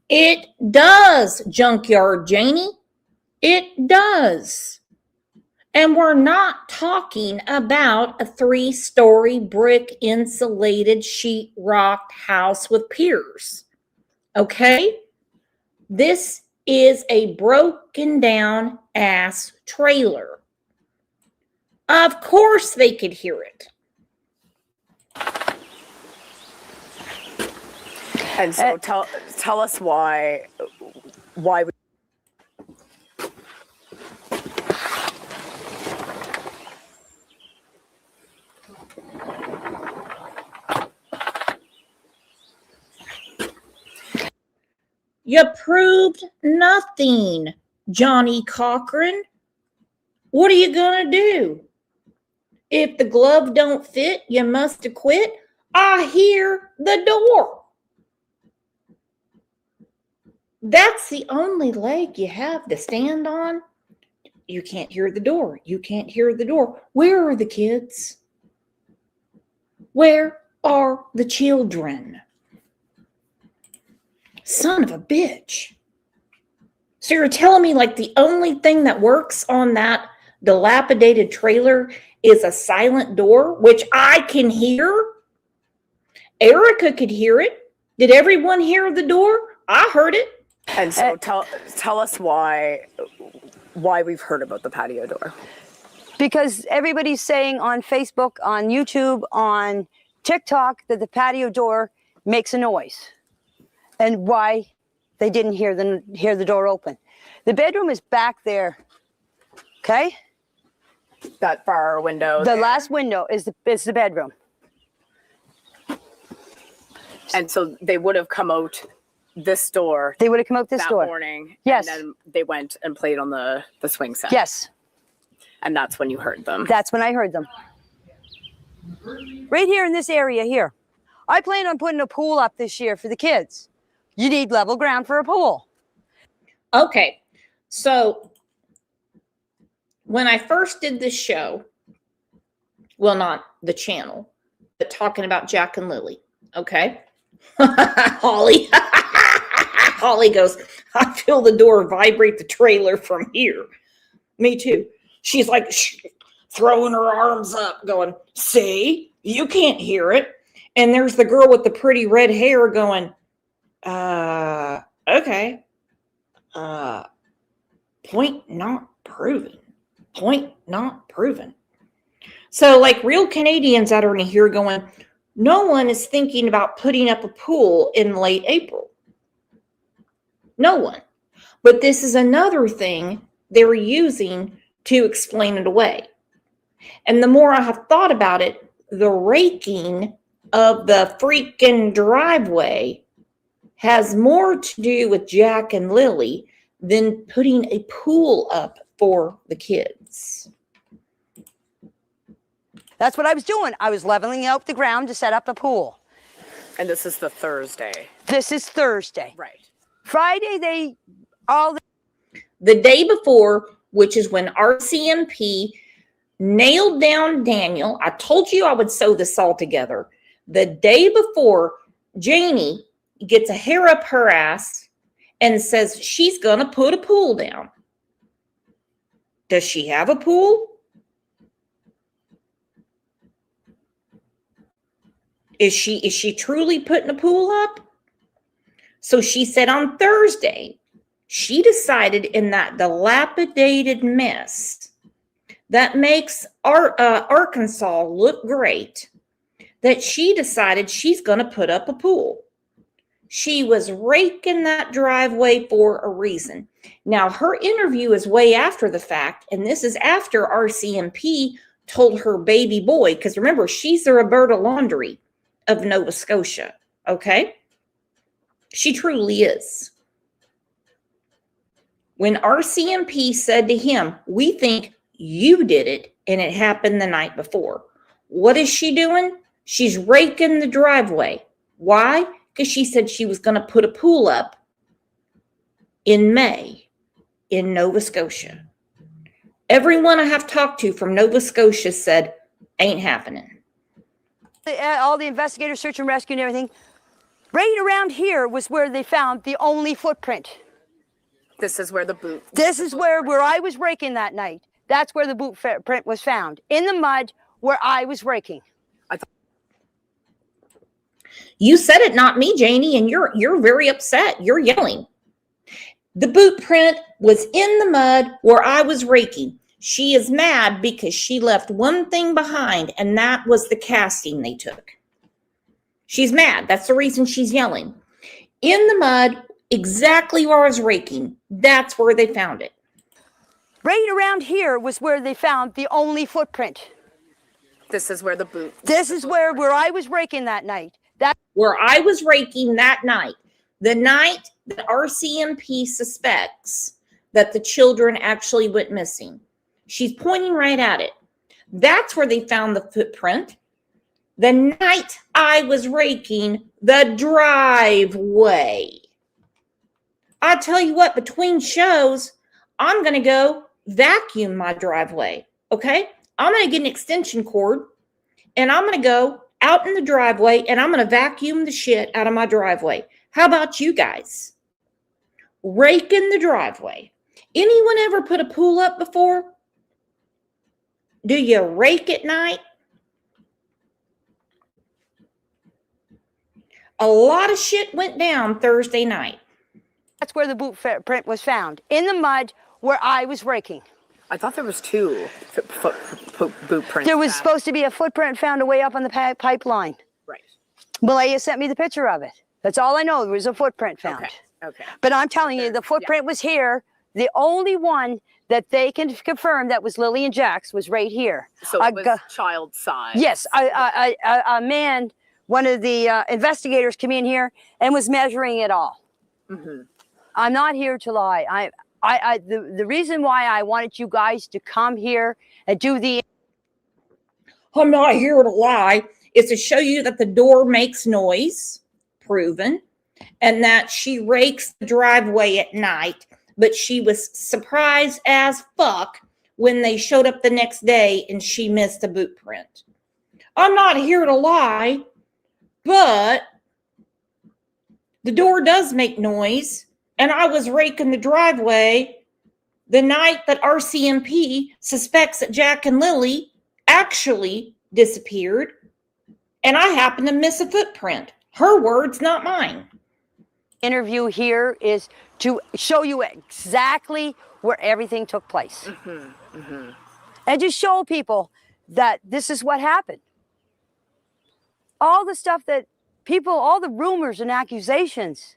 It does, Junkyard Janie. It does. And we're not talking about a 3-story brick insulated sheetrocked house with piers. Okay? This is a broken down ass trailer. Of course they could hear it. And so tell us why we. You proved nothing, Johnny Cochran. What are you gonna do? If the glove don't fit, you must have quit. I hear the door. That's the only leg you have to stand on. You can't hear the door. You can't hear the door. Where are the kids? Where are the children? Son of a bitch. So you're telling me like the only thing that works on that dilapidated trailer is a silent door, which I can hear? Erica could hear it. Did everyone hear the door? I heard it. And so tell us why we've heard about the patio door. Because everybody's saying on Facebook, on YouTube, on TikTok that the patio door makes a noise. And why they didn't hear the door open. The bedroom is back there. Okay? That far window. The there. last window is the bedroom. And so they would have come out this door. They would have come out this that door. morning. Yes. And then they went and played on the swing set. Yes. And that's when you heard them. That's when I heard them. Right here in this area here. I plan on putting a pool up this year for the kids. You need level ground for a pool. Okay, so when I first did this show, well, not the channel, but talking about Jack and Lily, okay? Holly, Holly goes, I feel the door vibrate the trailer from here. Me too. She's like throwing her arms up going, see, you can't hear it. And there's the girl with the pretty red hair going, okay. Point not proven. Point not proven. So like real Canadians that are in here going, no one is thinking about putting up a pool in late April. No one. But this is another thing they were using to explain it away. And the more I have thought about it, the raking of the freaking driveway has more to do with Jack and Lily than putting a pool up for the kids. That's what I was doing. I was leveling out the ground to set up a pool. And this is the Thursday. This is Thursday. Right. Friday, the day before, which is when RCMP nailed down Daniel. I told you I would sew this all together. The day before, Janie gets a hair up her ass and says she's going to put a pool down. Does she have a pool? Is she truly putting a pool up? So she said on Thursday, she decided in that dilapidated mess that makes Arkansas look great, that she decided she's going to put up a pool. She was raking that driveway for a reason. Now, her interview is way after the fact, and this is after RCMP told her baby boy, because remember, she's the Roberta Laundrie of Nova Scotia, okay? She truly is. When RCMP said to him, we think you did it, and it happened the night before. What is she doing? She's raking the driveway. Why? Because she said she was going to put a pool up in May in Nova Scotia. Everyone I have talked to from Nova Scotia said, ain't happening. all the investigators, search and rescue and everything, right around here was where they found the only footprint. This is where the boot. This is where I was raking that night. That's where the boot print was found, in the mud where I was raking. You said it, not me, Janie, and you're very upset. You're yelling. The boot print was in the mud where I was raking. She is mad because she left one thing behind, and that was the casting they took. She's mad. That's the reason she's yelling. In the mud, exactly where I was raking, that's where they found it. Right around here was where they found the only footprint. This is where the boot. This is where I was raking that night. Where I was raking that night, the night that RCMP suspects that the children actually went missing. She's pointing right at it. That's where they found the footprint. The night I was raking the driveway. I tell you what, between shows, I'm going to go vacuum my driveway, okay? I'm going to get an extension cord, and I'm going to go out in the driveway, and I'm going to vacuum the shit out of my driveway. How about you guys? Rake in the driveway. Anyone ever put a pool up before? Do you rake at night? A lot of shit went down Thursday night. That's where the boot print was found, in the mud where I was raking. I thought there was two boot prints. There was supposed to be a footprint found way up on the pipeline. Right. Malaya sent me the picture of it. That's all I know. There was a footprint found. Okay. Okay. But I'm telling you, the footprint was here. The only one that they can confirm that was Lily and Jack's was right here. So it was child size. Yes, a man, one of the investigators came in here and was measuring it all. Mm-hmm. I'm not here to lie. The reason why I wanted you guys to come here and do the I'm not here to lie, is to show you that the door makes noise, proven, and that she rakes the driveway at night, but she was surprised as fuck when they showed up the next day and she missed a boot print. I'm not here to lie, but the door does make noise, and I was raking the driveway the night that RCMP suspects that Jack and Lily actually disappeared, and I happened to miss a footprint. Her words, not mine. interview here is to show you exactly where everything took place. Mm-hmm. Mm-hmm. And just show people that this is what happened. All the stuff that people, all the rumors and accusations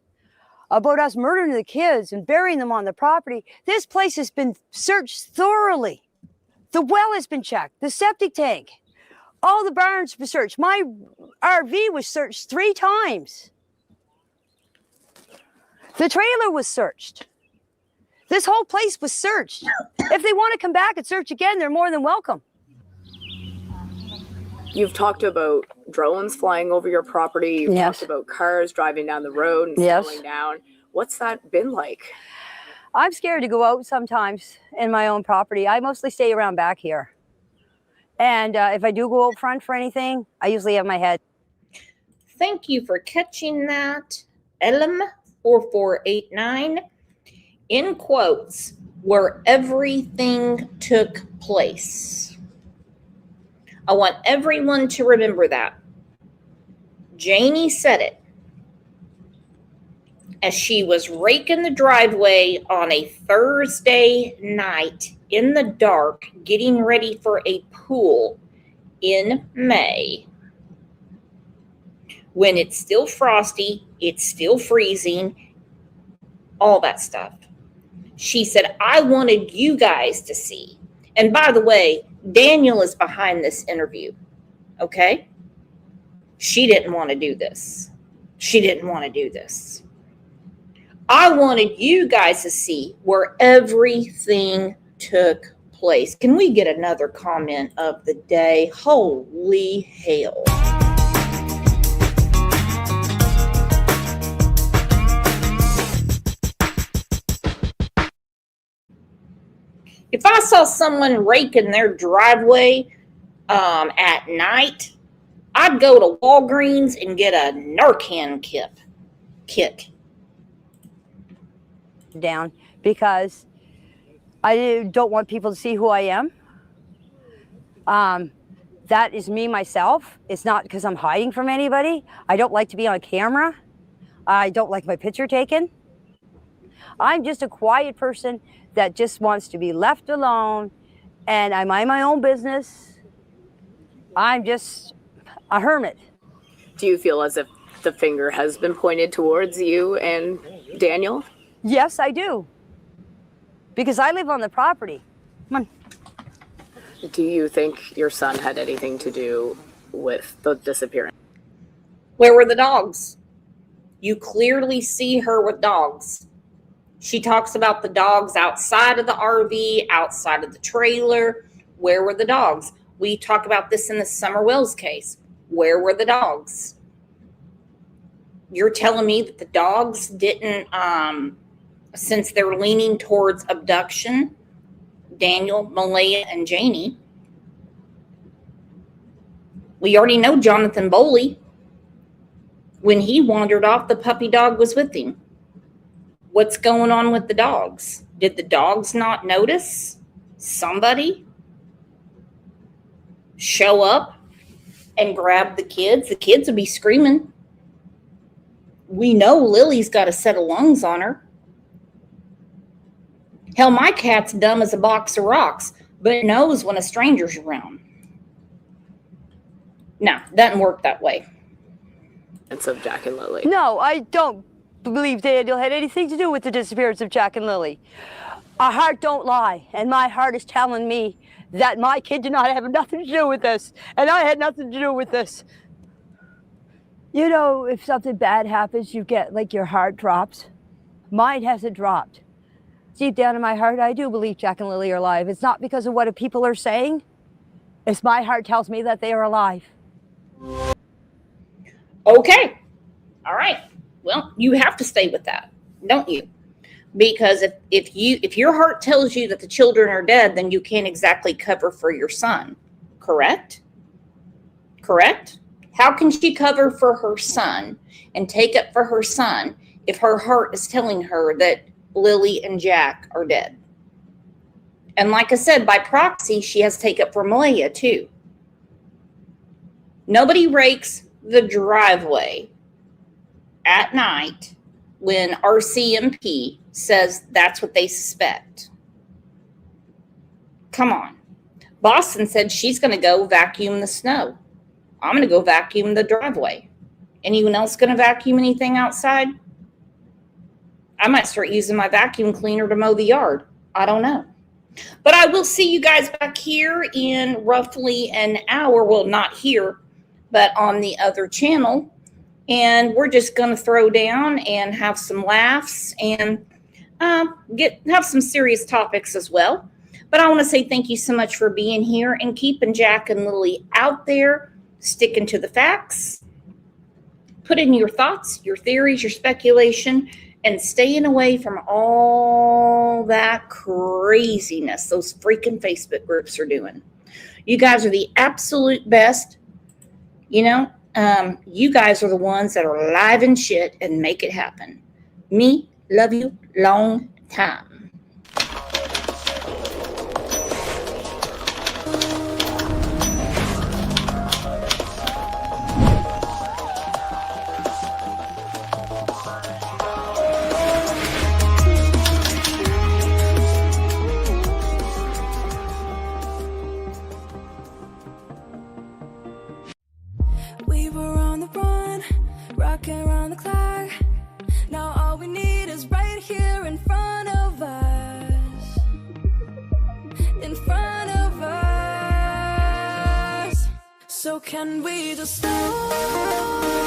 about us murdering the kids and burying them on the property, this place has been searched thoroughly. The well has been checked, the septic tank, all the barns have been searched. My RV was searched 3 times. The trailer was searched. This whole place was searched. If they want to come back and search again, they're more than welcome. You've talked about drones flying over your property. You've Yes. talked about cars driving down the road and Yes. slowing down. What's that been like? I'm scared to go out sometimes in my own property. I mostly stay around back here. And if I do go out front for anything, I usually have my head. Thank you for catching that, Elm4489. In quotes, where everything took place. I want everyone to remember that. Janie said it as she was raking the driveway on a Thursday night in the dark, getting ready for a pool in May. When it's still frosty, it's still freezing, all that stuff. She said, I wanted you guys to see. And by the way, Daniel is behind this interview, okay? She didn't want to do this. She didn't want to do this. I wanted you guys to see where everything took place. Can we get another comment of the day? Holy hell. If I saw someone raking their driveway at night, I'd go to Walgreens and get a Narcan kit. Down because I don't want people to see who I am. That is me myself. It's not because I'm hiding from anybody. I don't like to be on camera. I don't like my picture taken. I'm just a quiet person that just wants to be left alone, and I mind my own business. I'm just a hermit. Do you feel as if the finger has been pointed towards you and Daniel? Yes, I do. Because I live on the property. Come on. Do you think your son had anything to do with the disappearance? Where were the dogs? You clearly see her with dogs. She talks about the dogs outside of the RV, outside of the trailer. Where were the dogs? We talk about this in the Summer Wells case. Where were the dogs? You're telling me that the dogs didn't, since they're leaning towards abduction, Daniel, Malaya, and Janie. We already know Jonathan Boley. When he wandered off, the puppy dog was with him. What's going on with the dogs? Did the dogs not notice somebody show up and grab the kids? The kids would be screaming. We know Lily's got a set of lungs on her. Hell, my cat's dumb as a box of rocks, but it knows when a stranger's around. No, doesn't work that way. Of Jack and Lily. No, I don't believe Daniel had anything to do with the disappearance of Jack and Lily. Our heart don't lie, and my heart is telling me that my kid did not have nothing to do with this, and I had nothing to do with this. You know, if something bad happens, you get like your heart drops. Mine hasn't dropped. Deep down in my heart, I do believe Jack and Lily are alive. It's not because of what people are saying. It's my heart tells me that they are alive. Okay. All right. Well, you have to stay with that, don't you? Because if your heart tells you that the children are dead, then you can't exactly cover for your son. Correct? Correct? How can she cover for her son and take up for her son if her heart is telling her that Lily and Jack are dead? And like I said, by proxy, she has to take up for Malaya too. Nobody rakes the driveway at night when RCMP says that's what they suspect. Come on. Boston said she's going to go vacuum the snow. I'm going to go vacuum the driveway. Anyone else going to vacuum anything outside? I might start using my vacuum cleaner to mow the yard. I don't know. But I will see you guys back here in roughly an hour. Well, not here, but on the other channel. And we're just going to throw down and have some laughs and have some serious topics as well. But I want to say thank you so much for being here and keeping Jack and Lily out there, sticking to the facts, putting your thoughts, your theories, your speculation, and staying away from all that craziness those freaking Facebook groups are doing. You guys are the absolute best. You know, you guys are the ones that are live and shit and make it happen. Me, love you, long time. We were on the run, rocking around the clock. Now all we need is right here in front of us. In front of us. So can we just stop?